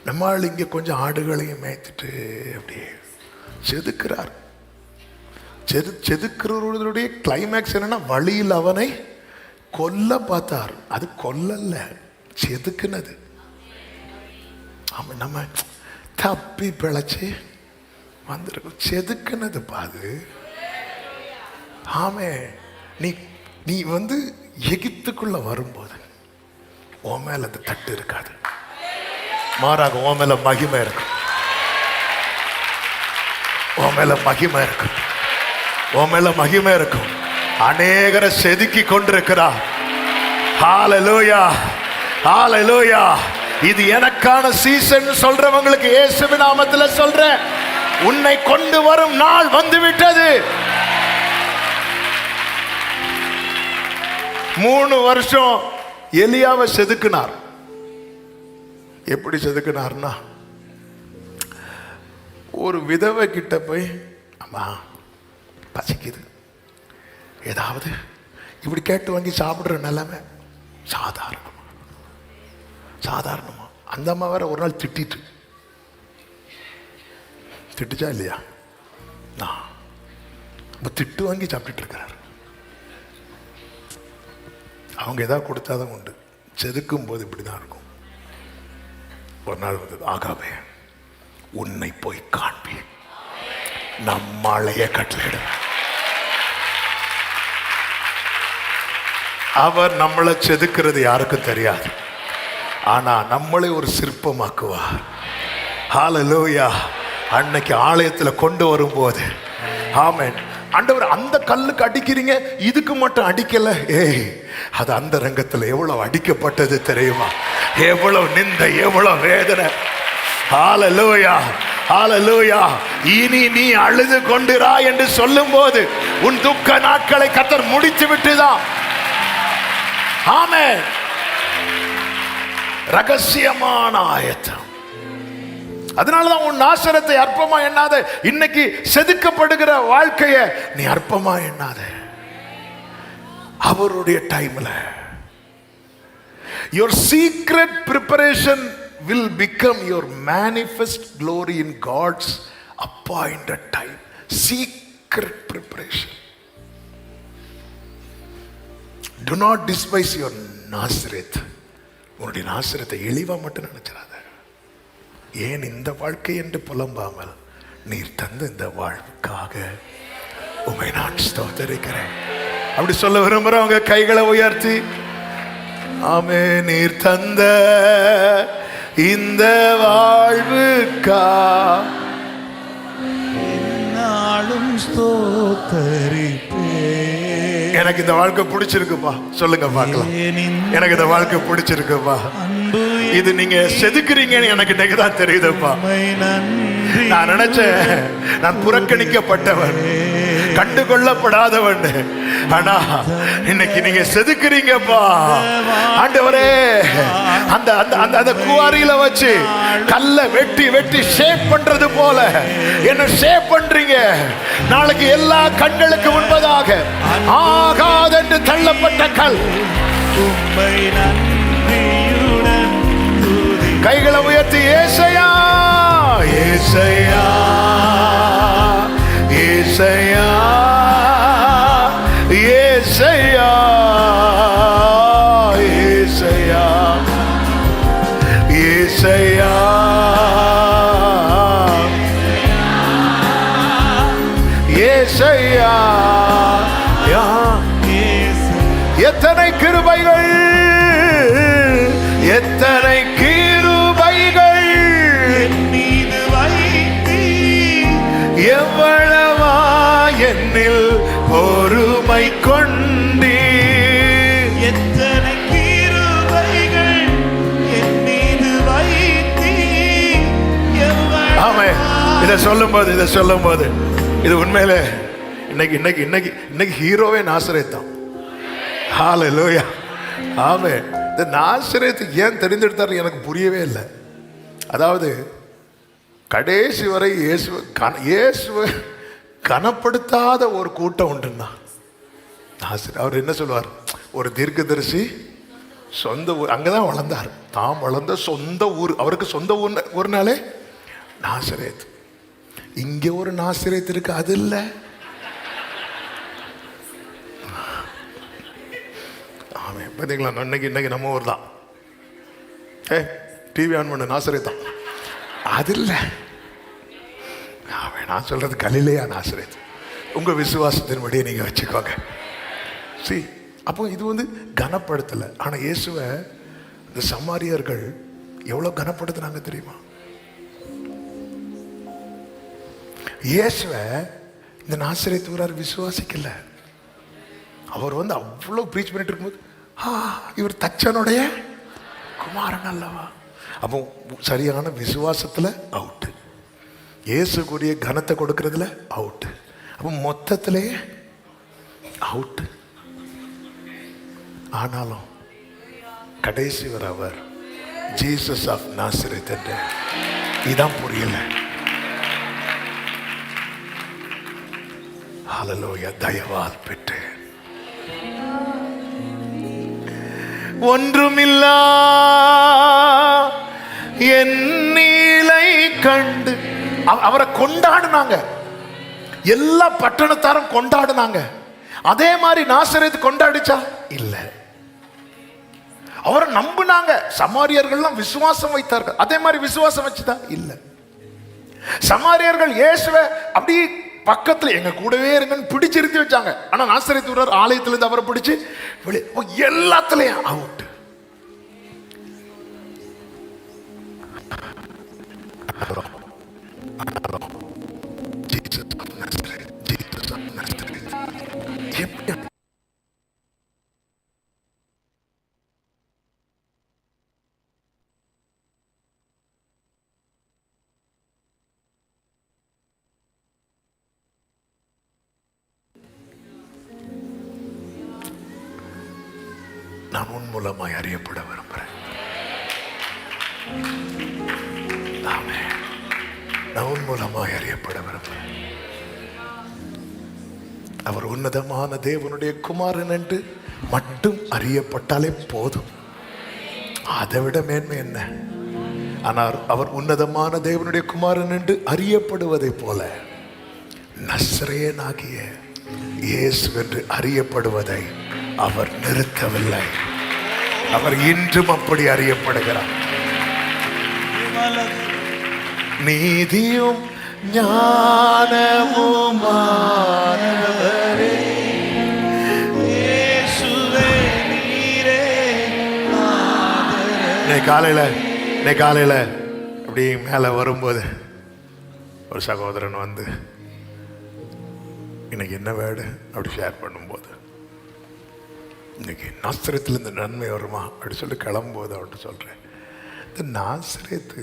S1: நம்மால் இங்க கொஞ்சம் ஆடுகளையும் மேய்த்துட்டு அப்படியே செதுக்கிறார். செதுக்கிறவருடைய கிளைமேக்ஸ் என்னன்னா வழியில் அவனை கொல்ல பார்த்தார். அது கொல்லல்ல, செதுக்குனது. ஆமா, நம்ம தப்பி பிழைச்சி வந்திருக்கோம், செதுக்குனது பாது. ஆமே, நீ வந்து எகிப்துக்குள்ள வரும்போது உன் மேல அந்த தட்டு இருக்காது, மாறாக உன் மேல மகிமை இருக்கும். உன் மேல மகிமை இருக்கும், உன் மேல மகிமை இருக்கும். அநேகரை செதுக்கி கொண்டிருக்கிறார். ஹல்லேலூயா, ஹல்லேலூயா. இது எனக்கான சீசன் சொல்றவங்களுக்கு இயேசுவின் நாமத்தில் சொல்றேன், உன்னை கொண்டு வரும் நாள் வந்துவிட்டது. 3 வருஷம் எலியாவை செதுக்கினார். எப்படி செதுக்கினார்னா, ஒரு விதவை கிட்ட போய் அம்மா பசிக்குது ஏதாவது இப்படி கேட்டு வாங்கி சாப்பிடுற நிலைமை சாதாரணமா. அந்த அம்மா வேற ஒரு நாள் திட்டுச்சா இல்லையா? திட்டு வாங்கி சாப்பிட்டுட்டு இருக்கிறார். அவங்க ஏதாவது கொடுத்தாதான் உண்டு. செதுக்கும் போது இப்படிதான் இருக்கும். ஒரு நாள் வந்தது, ஆகாவே உன்னை போய் காண்பி, நம்மளையே கட்டளையிட. அவர் நம்மளை செதுக்கிறது யாருக்கும் தெரியாது, ஆனா நம்மளை ஒரு சிற்பமாக்குவார். ஹல்லேலூயா. அன்னைக்கு ஆலயத்தில் கொண்டு வரும்போது ஆமென், ஆண்டவர் அந்த கல்லுக்கு அடிக்கிறீங்க, இதுக்கு மட்டும் அடிக்கல. ஏய், அது அந்த ரங்கத்துல எவ்வளவு அடிக்கப்பட்டது தெரியுமா? எவ்வளவு நிந்தை, எவ்வளவு வேதனை. ஹல்லேலூயா, ஹல்லேலூயா. இனி நீ அழுது கொண்டிரா என்று சொல்லும் போது உன் துக்க நாட்களை கர்த்தர் முடித்து விட்டுதான். ஆமென். ரகசியமான ஆயத்தம். அதனாலதான் உன் நாசரத்தை அற்பமா எண்ணாத. இன்னைக்கு செதுக்கப்படுகிற வாழ்க்கைய நீ அற்பமா எண்ணாத. அவருடைய டைம்ல your secret preparation will become your manifest glory in God's appointed time. Secret preparation. Do not despise your Nazareth. உன்னுடைய நாசரத்தை இழிவா மட்டும் நினைச்சிடாத. ஏன் இந்த வாழ்க்கை என்று புலம்பாமல் நீர் தந்த இந்த வாழ்வுக்காக உம்மை நான் ஸ்தோத்திரிக்கிறேன். அப்படி சொல்ல விரும்புறவங்க கைகளை உயர்த்தி ஆமே. நீர் தந்த இந்த வாழ்வுக்கா
S2: நாளும் ஸ்தோத்தரிப்பே.
S1: எனக்கு இந்த வாழ்க்கை பிடிச்சிருக்குப்பா, சொல்லுங்க பார்க்கலாம். எனக்கு இந்த வாழ்க்கை பிடிச்சிருக்குப்பா. இது நீங்க செதுக்குறீங்கன்னு எனக்கு இன்னைக்கு தான் தெரியுதுப்பா. நான் நினைச்சேன் நான் புறக்கணிக்கப்பட்டவன், கண்டுகொள்ளப்படாதவன். ஆனா இன்னைக்கு நீங்க செதுக்குறீங்கப்பா. ஆண்டவரே, அந்த அந்த அந்த குவாரியில வச்சு கல்ல வெட்டி வெட்டி ஷேப் பண்றது போல என்ன ஷேப் பண்றீங்க. நாளைக்கு எல்லா கண்களுக்கு முன்பதாக ஆகாதென்று தள்ளப்பட்ட கல். கைகளை உயர்த்தி ஏசையா, ஏசையா, ஏசையா, ஏசையா, ஏசையா, ஏசையா, ஏசையா. எத்தனை கிருபைகள், எத்தனை கிருபைகள்
S2: மீது வைத்தி,
S1: எவ்வளவா என்னில் பொறுமை கொண்டீ.
S2: எத்தனை கிருபைகள் என் மீது வைத்தி.
S1: ஆமே. இதை சொல்லும் போது இது உண்மையில இன்னைக்கு இன்னைக்கு இன்னைக்கு இன்னைக்கு ஹீரோவே நாசரேத் தான். ஹல்லேலூயா. ஆமே. இந்த நாசரேத் ஏன் தெரிந்தெடுத்தாரு எனக்கு புரியவே இல்லை. அதாவது கடைசி வரை இயேசுவை கனப்படுத்தாத ஒரு கூட்டம் உண்டுன்னா அவர் என்ன சொல்லுவார்? ஒரு தீர்க்கதரிசி சொந்த ஊர், அங்கதான் வளர்ந்தார். தாம் வளர்ந்த சொந்த ஊர், அவருக்கு சொந்த ஊர்னாலே நாசரேத். இங்க ஒரு நாசரேத் இருக்கு, அது இல்லை. ஆமே. பார்த்தீங்களா, இன்னைக்கு நம்ம ஊர் தான். டிவி ஆன் பண்ண நாசரேத் தான், அது இல்லை. ஆமே. நான் சொல்றது கலிலேயா நாசரேத். உங்க விசுவாசத்தின்படியே நீங்க வச்சுக்கோங்க. சரி, அப்போ இது வந்து கனப்படுத்தலை. ஆனா இயேசுவை இந்த சமாரியர்கள் எவ்வளவு கனப்படுத்தினாங்க தெரியுமா? இயேசுவை இந்த நாசரேத் ஊரார் விசுவாசிக்கல. அவர் வந்து அவ்வளவு ப்ரீச் பண்ணிட்டு இருக்கும்போது இவர் தச்சனுடைய குமாரன் அல்லவா. அப்போ சரியான விசுவாசத்துல அவுட்டு, இயேசுக்குரிய கனத்தை கொடுக்கறதுல அவுட்டு. அப்போ மொத்தத்திலே அவுட்டு. ஆனாலும் கடைசி வரை அவர் ஜீசஸ் ஆஃப் நாசரேத் என்ற இதான் புரியல. ஹல்லேலூயா. தயவால் பெற்று ஒன்றுமில்லா என் நீலை கண்டு அவரை கொண்டாடினாங்க. எல்லா பட்டணத்தாரும் கொண்டாடினாங்க. அதே மாதிரி நாசரேத் கொண்டாடிச்சா? இல்ல. அவரை நம்பினாங்க. சமாரியர்கள் விசுவாசம் வைத்தார்கள். அதே மாதிரி விசுவாசம் வச்சுதா? இல்ல. சமாரியர்கள் இயேசுவை அப்படி பக்கத்துல எங்க கூடவே இருங்கன்னு பிடிச்சிருத்தி வச்சாங்க. ஆனா நாசரேத் ஊரார் ஆலயத்துல இருந்து அவரை பிடிச்சு எல்லாத்துலயும் out. Jesus of Nazareth, Jesus of Nazareth. நான் உன் மூலமாய் அறியப்பட விரும்புகிறேன். ஆமென். நான் உன் மூலமாய் அறியப்பட விரும்புகிறேன். அவர் உன்னதமான தேவனுடைய குமாரன் என்று மட்டும் அறியப்பட்டாலே போதும். அதை விட மேன்மை என்ன? ஆனால் அவர் உன்னதமான தேவனுடைய குமாரன் என்று அறியப்படுவதை போல நசரேயனாகிய இயேசு என்று அறியப்படுவதை அவர் நிறுத்தவில்லை. அவர் இன்றும் அப்படி அறியப்படுகிறார். நீதியும் ஞானமுமானவரே,
S2: இயேசுவே நீரே ஆதரவு.
S1: இன்னைக்கு காலையில அப்படி மேலே வரும்போது ஒரு சகோதரன் வந்து இன்னைக்கு என்ன வேடு அப்படி ஷேர் பண்ணும்போது, இன்னைக்கு நாசரேத்துல இந்த நன்மை வருமா அப்படி சொல்லி கிளம்பும்போது அவர்கிட்ட சொல்றேன், இந்த நாசரேத்து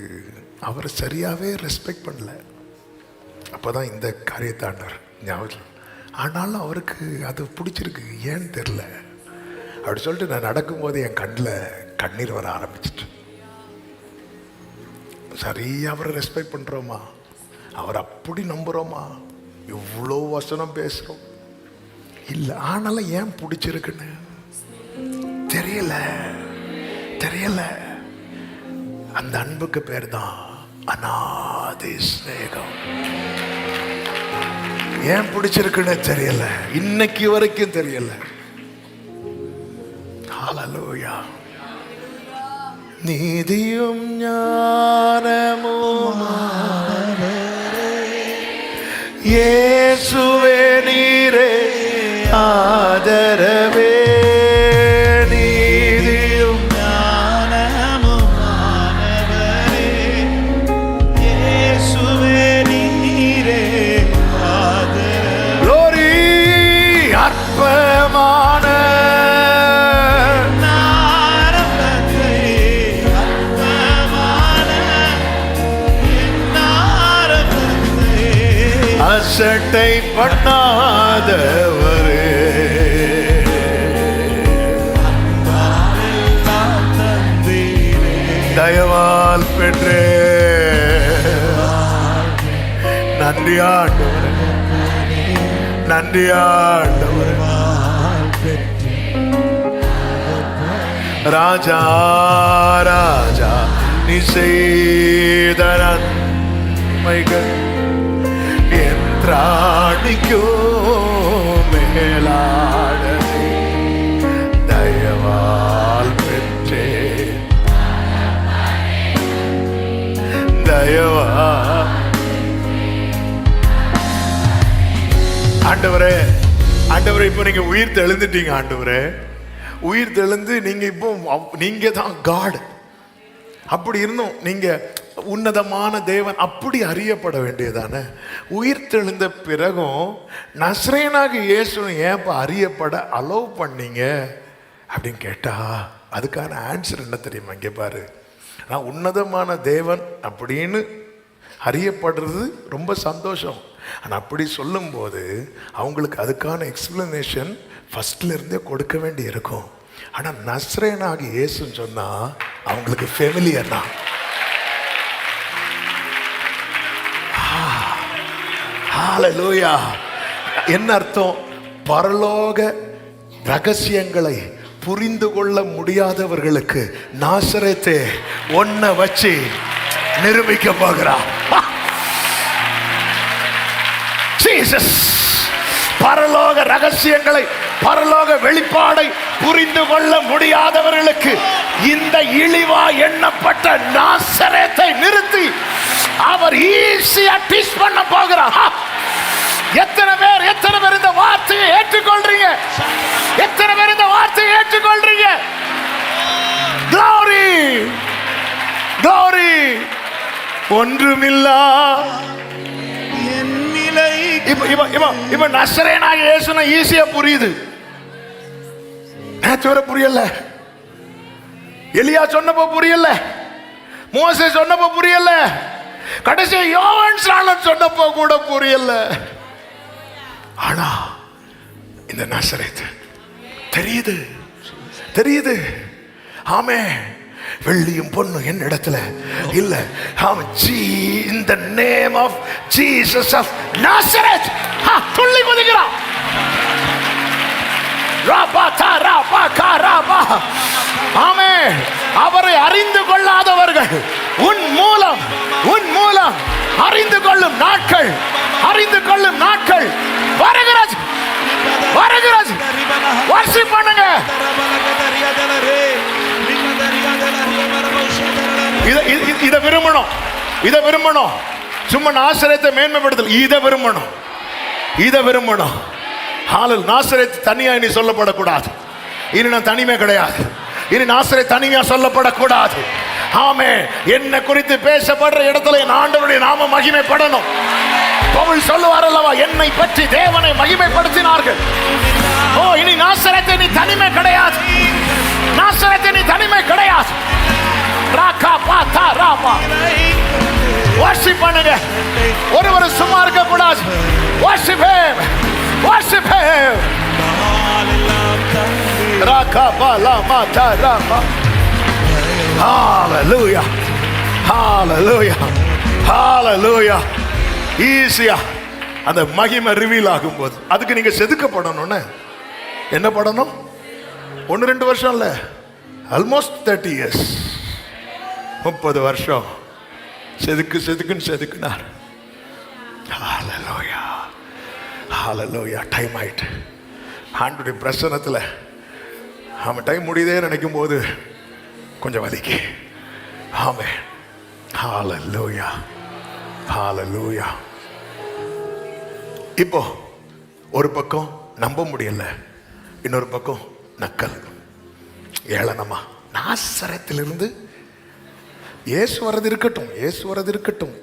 S1: அவரை சரியாவே ரெஸ்பெக்ட் பண்ணல. அப்போதான் இந்த காரியத்தாண்டவர் ஞாபகம். ஆனாலும் அவருக்கு அது பிடிச்சிருக்கு, ஏன்னு தெரில அப்படி சொல்லிட்டு நான் நடக்கும்போது என் கண்ணில் கண்ணீர் வர ஆரம்பிச்சிட்டு. சரியா அவரை ரெஸ்பெக்ட் பண்ணுறோமா? அவர் அப்படி நம்புகிறோமா? இவ்வளோ வசனம் பேசுகிறோம் இல்லை, ஆனாலும் ஏன் பிடிச்சிருக்குன்னு தெரியல. அந்த அன்புக்கு பேர் தான் அநாதி ஸ்நேகம். ஏன் பிடிச்சிருக்குன்னு தெரியல, இன்னைக்கு வரைக்கும் தெரியல. ஹல்லேலூயா. நீதியும் ஞானமும் இயேசுவே நீரே ஆதரவே, நீதியும்
S2: ஞானமுமானவரே, இயேசுவே நீரே ஆதரவு.
S1: glory அற்பமான
S2: ஆரம்பத்தை அற்பமான என் ஆரம்பத்தை
S1: அசட்டை பண்ணாதவரே,
S2: எல்லாம் தந்தீரே.
S1: தயவால் பெற்றே. நன்றி ஆண்டவரே, நன்றி ஆண்டவரே. ராஜா ராஜா நீ செய்த நன்மைகள் என்றாணிக்கும் மேலானதே, தயவால் பெற்றே. தயவா ஆண்டவரே, ஆண்டவரே இப்போ நீங்க உயிர் தெழுந்துட்டீங்க. ஆண்டவரே உயிர் தெழுந்து நீங்க இப்போ நீங்க தான் காட். அப்படி இருந்தும் நீங்க உன்னதமான தேவன் அப்படி அறியப்பட வேண்டியதானே. உயிர் தெழுந்த பிறகும் நசரேயனாக இயேசுவை ஏன்ப்பா அறியப்பட அலோவ் பண்ணீங்க அப்படின்னு கேட்டா அதுக்கான ஆன்சர் என்ன தெரியுமா? இங்கே பாரு, நான் உன்னதமான தேவன் அப்படின்னு அறியப்படுறது ரொம்ப சந்தோஷம். ஆனால் அப்படி சொல்லும்போது அவங்களுக்கு அதுக்கான எக்ஸ்பிளனேஷன் ஃபர்ஸ்ட்ல இருந்தே கொடுக்க வேண்டி இருக்கும். ஆனால் நசரேயனாக இயேசுன்னு சொன்னா அவங்களுக்கு ஃபெமிலியர் தான். ஹல்லேலூயா. என்ன அர்த்தம்? பரலோக ரகசியங்களை புரிந்து கொள்ள முடியாதவர்களுக்கு நாசரேத்தே ஒன்ன வச்சு நிரூபிக்க போகிறார். ஜீசஸ் பரலோக ரகசியங்களை, பரலோக வெளிப்பாடை புரிந்து கொள்ள முடியாதவர்களுக்கு இந்த இழிவா எண்ணப்பட்ட நாசரேத்தை நிறுத்தி அவர் ஈஸியா டீச் பண்ண போகிறார். எத்தனை பேர் இந்த வார்த்தையை ஏற்றுக்கொள்றீங்க? எத்தனை பேர் இந்த வார்த்தையை ஏற்றுக்கொள்றீங்க? glory glory. ஒன்றுமில்லா
S2: என் நிலை
S1: இப்ப நசரேயனாகிய இயேசுனா ஈஸியா புரியுது. நேத்து வரை புரியல, எலியா சொன்னப்போ புரியல, மோசே சொன்னப்போ புரியல, கடைசி யோவான் ஸ்நானன் சொன்னப்போ கூட புரியல. ஆனா இந்த நசரேத்து தெரியுது. தெரியுது. ஆமே. வெள்ளியும் பொண்ணும் என் இடத்துல இல்ல. in the name of Jesus of Nazareth. துள்ளி குதிக்கிறான். ஆமே. அவரை அறிந்து கொள்ளாதவர்கள் உன் மூலம் அறிந்து கொள்ளும் நாட்கள் வருகிறது. வர்ஷிப் பண்ணுங்க. இதை விரும்பணும். சும்மா நாசரேத்தை மேன்மைப்படுத்தல். இதை விரும்பணும். நாசரேத் தனியா இனி சொல்லப்படக்கூடாது. இனி நான் தனிமை கிடையாது. இனி நாசரேத் தனியா சொல்லப்படக்கூடாது. ஆமே. என்ன குறித்து பேசப்படுற இடத்துல என் ஆண்டவருடைய நாம மகிமைப்படணும். பவுல் சொல்லுவார் அல்லவா, என்னை பற்றி தேவனை மகிமைப்படுத்தினார்கள். ஓ, இனி நாசரேத் நீ தனிமை கிடையாது. ராகா பாதா ராமா. வர்ஷிப் பண்ணுங்க. ஒருவர் சும்மா இருக்க கூடாது. Worship him. ராகா பாலா மாதா ராமா. Hallelujah. ஈஸியா அந்த மகிமை ரிவீல் ஆகும் போது அதுக்கு நீங்க செதுக்கப்படணும்னு என்ன படணும்? 1-2 வருஷம் இல்ல, ஆல்மோஸ்ட் 30 years, 30 வருஷம் செதுக்குனார். ஹalleluya. டைம் ஆயிட்டு. ஆண்டவருடைய பிரசன்னத்துல ஆமா, டைம் முடியுதே நினைக்கும் போது கொஞ்சம் வலிக்கு. ஆமே. ஹalleluya. இப்போ ஒரு பக்கம் நம்ப முடியல, இன்னொரு பக்கம் நக்கல், ஏளனமா. நாசரேத்திலிருந்து இயேசு வரது இருக்கட்டும்,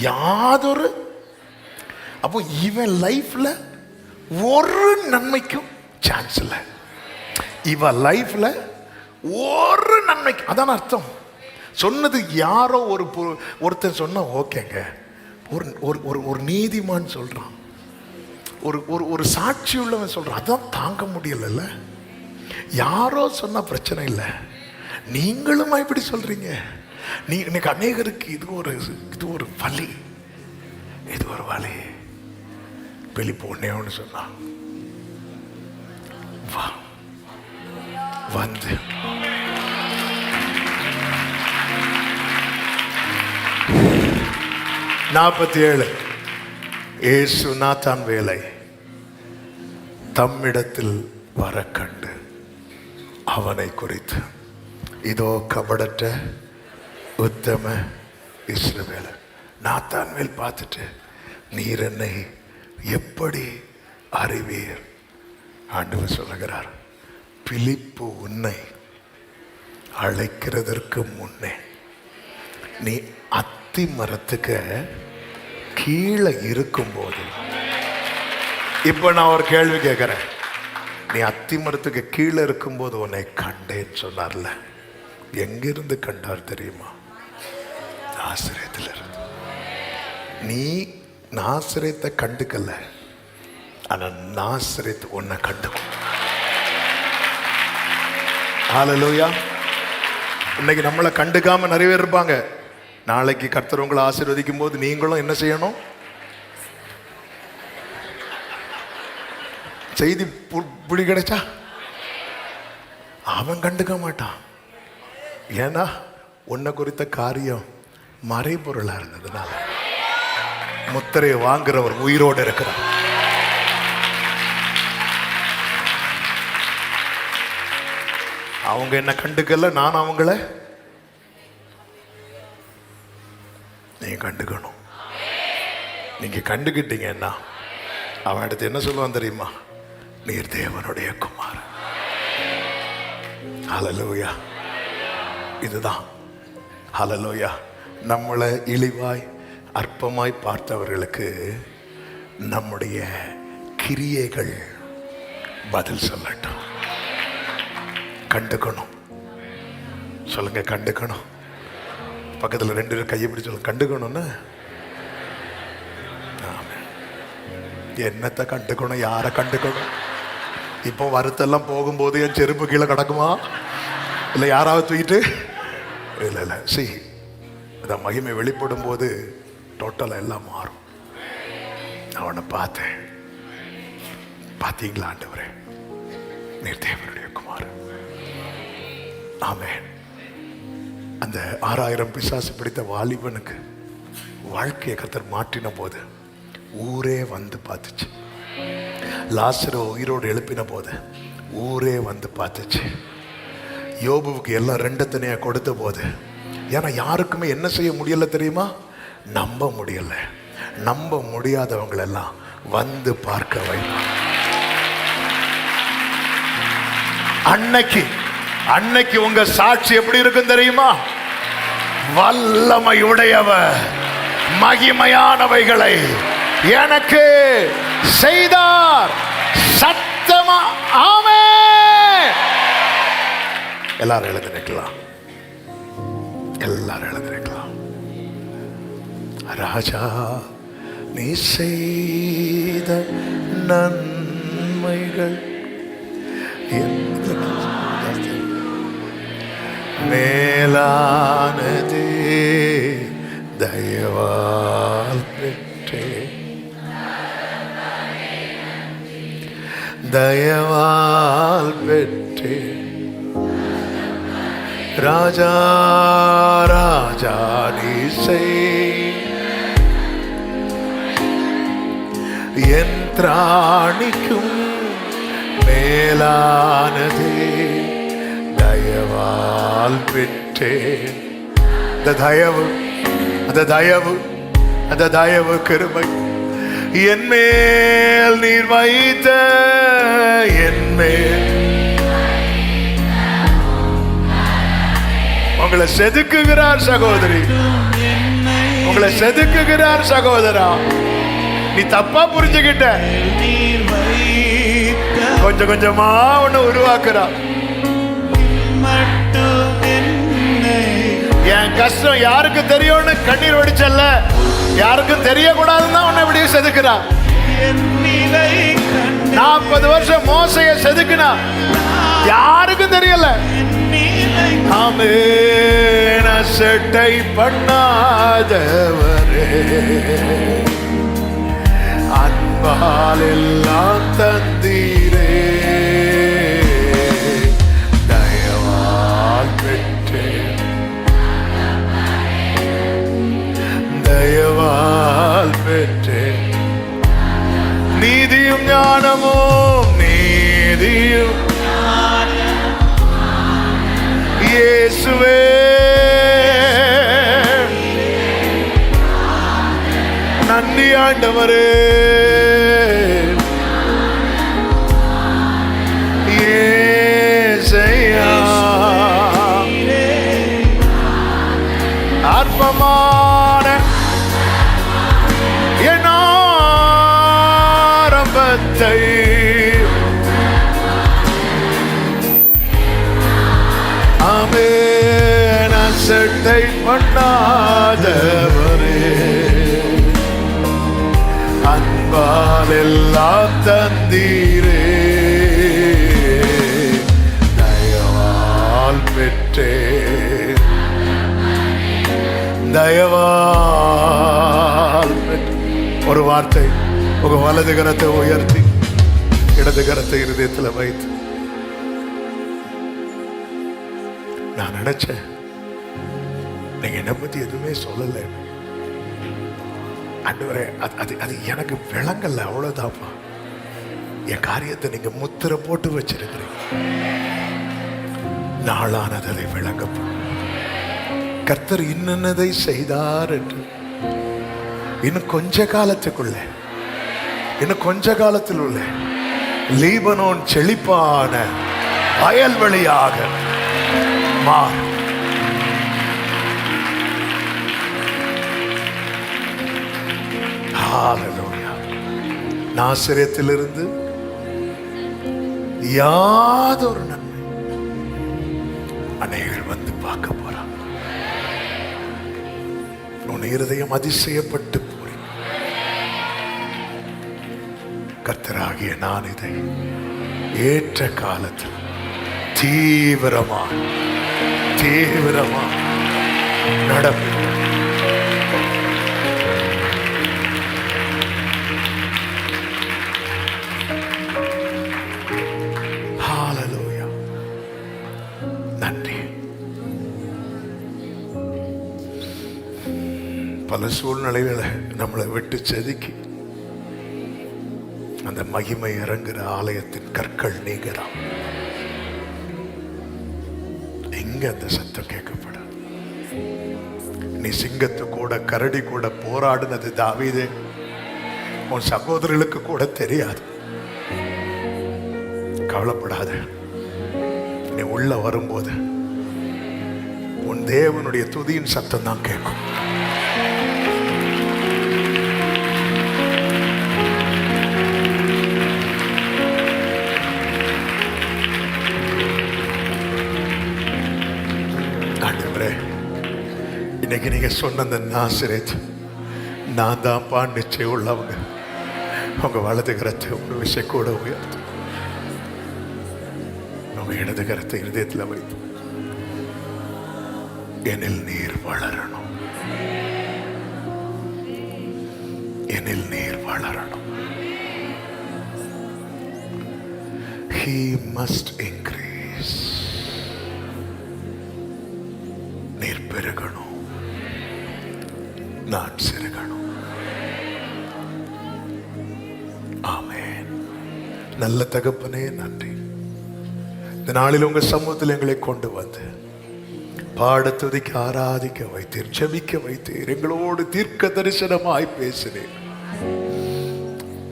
S1: யாதொரு அப்போ இவன் லைஃப்ல ஒரு நன்மைக்கும் சான்ஸ் இல்லை. இவன் லைஃப்ல ஒரு நன்மைக்கு, அதான் அர்த்தம். சொன்னது யாரோ ஒருத்தன் சொன்னா ஓகேங்க. ஒரு நீதிமான் சொல்றான், ஒரு சாட்சி உள்ளவன் சொல்றான், அதான் தாங்க முடியல. யாரோ சொன்ன பிரச்சனை இல்லை, நீங்களும் இப்படி சொல்றீங்க. இன்னைக்கு அநேகருக்கு இது ஒரு வலி, வெளிப்போ ஒன்னு சொன்னான், வந்து 47 இயேசு நாத்தான் வேலை தம்மிடத்தில் வர கண்டு அவனை குறித்து, இதோ கபடற்ற உத்தம இஸ்ரவேலர். நாத்தான் மேல் பார்த்துட்டு, நீர் என்னை எப்படி அறிவீர்? ஆண்டவர் சொல்லுகிறார், பிலிப்பு உன்னை அழைக்கிறதற்கு முன்னே நீ அத்தி மரத்துக்கு கீழே இருக்கும்போது. இப்ப நான் ஒரு கேள்வி கேட்கிறேன், நீ அத்தி மரத்துக்கு கீழே இருக்கும்போது உன்னை கண்டேன்னு சொன்னார்ல, எங்கிருந்து கண்டார் தெரியுமா? நாசரேத்துல இருந்து. நீ நாசரேத்தை கண்டுக்கல, ஆனா நாசரேத் உன்னை கண்டுக்கும். ஹalleluya. இன்னைக்கு நம்மளை கண்டுக்காம நிறைய பேர் இருப்பாங்க. நாளைக்கு கர்த்தர் உங்களை ஆசீர்வதிக்கும் போது நீங்களும் என்ன செய்யணும்? செய்தி புடி கிடைச்சா அவன் கண்டுக்க மாட்டான். ஏன்னா உன்னை குறித்த காரியம் மறைபொருளா இருந்ததுனால. முத்திரையை வாங்குறவர் உயிரோடு இருக்கிறார். அவங்க என்ன கண்டுக்கல, நான் அவங்கள நீங்க கண்டுக்கணும். நீங்க கண்டுக்கிட்டீங்கன்னா அவன் அடுத்து என்ன சொல்லுவான் தெரியுமா? நீர் தேவனுடைய குமாரன். ஹல்லேலூயா. இதுதான் ஹல்லேலூயா. நம்மளை இழிவாய் அற்பமாய் பார்த்தவர்களுக்கு நம்முடைய கிரியைகள் பதில் சொல்லட்டும். கண்டுக்கணும். சொல்லுங்க, கண்டுக்கணும். பக்கத்தில் 2 பேர் கையை பிடிச்சு சொல்லுங்க, கண்டுக்கணும்னு. என்னத்தை கண்டுக்கணும்? யாரை கண்டுக்கணும்? இப்போ வருத்தெல்லாம் போகும்போது என் செருப்பு கீழே கிடக்குமா? இல்லை யாராவது தூக்கிட்டு? இல்லை இல்லை. இந்த மகிமை வெளிப்படும் போது டோட்டலாக எல்லாம் மாறும். நான் அவனை பார்த்தேன். பார்த்தீங்களா ஆண்டவரே, நீர் தேவனுடைய குமார். ஆமென். அந்த 6000 பிசாசு பிடித்த வாலிபனுக்கு வாழ்க்கையை கர்த்தர் மாற்றின போது ஊரே வந்து பார்த்துச்சு. லாசரு உயிரோடு எழுப்பின போது ஊரே வந்து பார்த்துச்சு. யோபுவுக்கு எல்லாம் 2 தனியாக கொடுத்த போது, ஏன்னா யாருக்குமே என்ன செய்ய முடியல தெரியுமா? நம்ப முடியல. நம்ப முடியாதவங்களெல்லாம் வந்து பார்க்க வைப்பான். அன்னைக்கு உங்க சாட்சி எப்படி இருக்கும் தெரியுமா? வல்லமை உடையவர் மகிமையானவைகளை எனக்கு செய்தார். சத்தமா ஆமென். எல்லாரும் எழுந்து நிற்கலாம். எல்லாரும் எழுந்து நிற்கலாம். ராஜா, நீ செய்த நன்மைகள் மேலானதே, தயவால் பெற்றே, தயவால் பெற்றே. ராஜா ராஜா நீ செய் என் திராணிக்கும் மேலானதே, தயவால் பெற்றேன். அந்த தயவு கிருபை என் மேல் நீர் வைத்த, என் மேல் உங்களை செதுக்குகிறார் சகோதரி, உங்களை செதுக்குகிறார் சகோதரா. நீ தப்பா புரிஞ்சுக்கிட்ட. கொஞ்சம் கொஞ்சமா ஒண்ணு உருவாக்குறா. என் கஷ்டம் யாருக்கு தெரியும்னு கண்ணீர் வடிச்சல்ல, யாருக்கும் தெரியக்கூடாதுன்னு தான் உன்னை இப்படி செதுக்குறா. 40 வருஷம் மோசைய செதுக்குனா யாருக்கும் தெரியல. ஆமென். அசட்டை பண்ணாதவரே, அன்பால் எல்லாம் தந்தீரே, தயவால் பெற்றேன், தயவால் பெற்றேன். நீதியும் ஞானமும் நீதியும் இயேசுவே, நன்றி ஆண்டவரே. ஏசையா ஆத்மமான என் ஆரம்பத்தை ஆமென். அசட்டை பண்ணாதவரே, அன்பால் எல்லாம் தந்தீரே, தயவால் பெற்றேன், தயவால் பெற்றேன். ஒரு வார்த்தை, உங்க வலது கரத்தை உயர்த்தி இடது கரத்தை இருதயத்தில் வைத்து, நான் நினைச்சேன் நீங்க என்னை பத்தி எதுவுமே சொல்லலை ஆண்டவரே. அது எனக்கு விளங்கல, அவ்வளவுதாப்பா. என் காரியத்தை நீங்க முத்திரை போட்டு வச்சிருக்கிறீங்க. நாளானது அதை விளங்கப்படும். கர்த்தர் இன்னதை செய்தார் என்று இன்னும் கொஞ்ச காலத்துக்குள்ள, இன்னும் கொஞ்ச காலத்தில் உள்ள லீபனோன் செழிப்பான வயல்வெளியாக மாறும். நாசரேத்திலிருந்து யாதொரு நன்மை அநேகர் வந்து பார்க்க போறாங்க. உன் இருதயம் அதிசயப்பட்டு போறேன். கர்த்தராகிய நான் இதை ஏற்ற காலத்தில் தீவிரமா நடப்பேன். ஹalleluya. நன்றி. பல சூழ்நிலைகளை நம்மளை விட்டு செதுக்கி அந்த மகிமை இறங்குற ஆலயத்தின் கற்கள் நீங்கிறான். எங்க அந்த சத்தம் கேட்கப்படும்? நீ சிங்கத்து கூட கரடி கூட போராடினது தாவீதே, உன் சகோதரர்களுக்கு கூட தெரியாது. கவலைப்படாத. நீ உள்ள வரும்போது உன் தேவனுடைய துதியின் சத்தம் தான் கேட்கும். ஆண்டவரே, இன்னைக்கு நீங்க சொன்ன அந்த நாசரேத் நான் தான் பாண்டிச்சே உள்ளவங்க, உங்க வலது கரத்தை ஒரு விஷயம் கூட உயர்த்து, உங்க இடது கரத்தை இருதயத்தில் வைத்து என்னில் நீர் வளரணும், என்னில் நீர் வளரணும். He must increase. நீர் பெருகணும், நான் சிறுகணும். ஆமென். நல்ல தகப்பனே நன்றி. இந்த நாளில் உங்க சமூகத்தில் எங்களை கொண்டு வந்து பாட துதிக்க ஆராதிக்க வைத்தீர், ஜெபிக்க வைத்தீர், எங்களோடு தீர்க்க தரிசனமாய் பேசினீர்.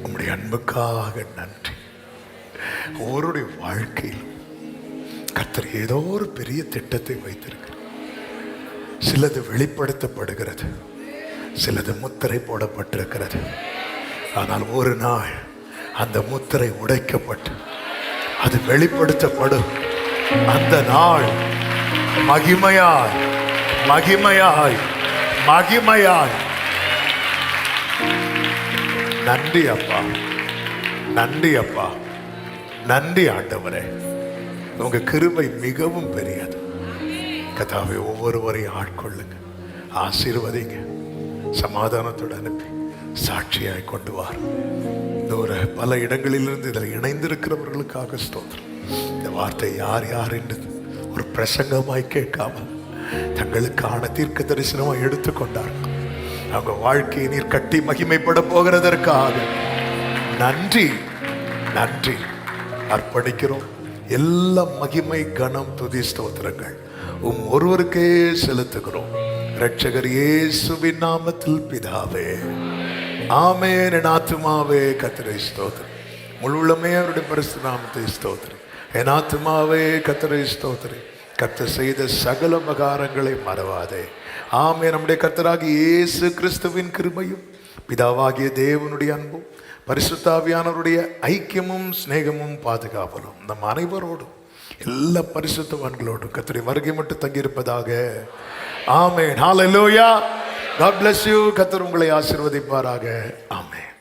S1: உம்முடைய அன்புக்காக நன்றி. ஒவ்வொருடைய வாழ்க்கையில் கர்த்தர் ஏதோ ஒரு பெரிய திட்டத்தை வைத்திருக்கிறார். சிலது வெளிப்படுத்தப்படுகிறது, சிலது முத்திரை போடப்பட்டிருக்கிறது. ஆனால் ஒரு நாள் அந்த முத்திரை உடைக்கப்பட்டு அது வெளிப்படுத்தப்படும். அந்த நாள் மகிமையாய் மகிமையாய் மகிமையாய். நன்றி அப்பா, நன்றி அப்பா, நன்றி ஆண்டவரே. உங்க கிருபை மிகவும் பெரியது. கர்த்தாவே, ஒவ்வொருவரையும் ஆட்கொள்ளுங்க, ஆசீர்வதிங்க, சமாதானத்தோடு அனுப்பி சாட்சியாய் கொண்டு வார். பல இடங்களிலிருந்து இதில் இணைந்திருக்கிறவர்களுக்காக ஸ்தோத்திரம். இந்த வார்த்தை யார் யார் என்று ஒரு பிரசங்கமாய் கேட்காம தங்களுக்கான தீர்க்க தரிசனமாய் எடுத்துக்கொண்டார்கள். அவங்க வாழ்க்கையை நீர் கட்டி மகிமைப்பட போகிறதற்காக நன்றி, நன்றி அர்ப்பணிக்கிறோம். எல்லா மகிமை கனம் துதி ஸ்தோத்திரங்கள் ஒருவருக்கே செலுத்துகிறோம். இரட்சகர் இயேசுவின் நாமத்தில் பிதாவே, ஆமென். என் ஆத்துமாவே கர்த்தரை ஸ்தோத்திரம், முழு உள்ளமே அவருடைய பரிசுத்த நாமத்தை ஸ்தோத்திரம். என் ஆத்துமாவே கர்த்தரை ஸ்தோத்திரம், கர்த்தர் செய்த சகல உபகாரங்களை மறவாதே. ஆமென். நம்முடைய கர்த்தராகிய இயேசு கிறிஸ்துவின் கிருபையும் பிதாவாகிய தேவனுடைய அன்பும் பரிசுத்த ஆவியானவருடைய ஐக்கியமும் சிநேகமும் பாதுகாவலும் நம் அனைவரோடும் எல்லா பரிசுத்தவான்களோடும் கர்த்தருடைய வருகை மட்டும் தங்கியிருப்பதாக. ஆமென். ஹல்லேலூயா. God bless you. கர்த்தர் உங்களை ஆசீர்வதிப்பாராக. ஆமென்.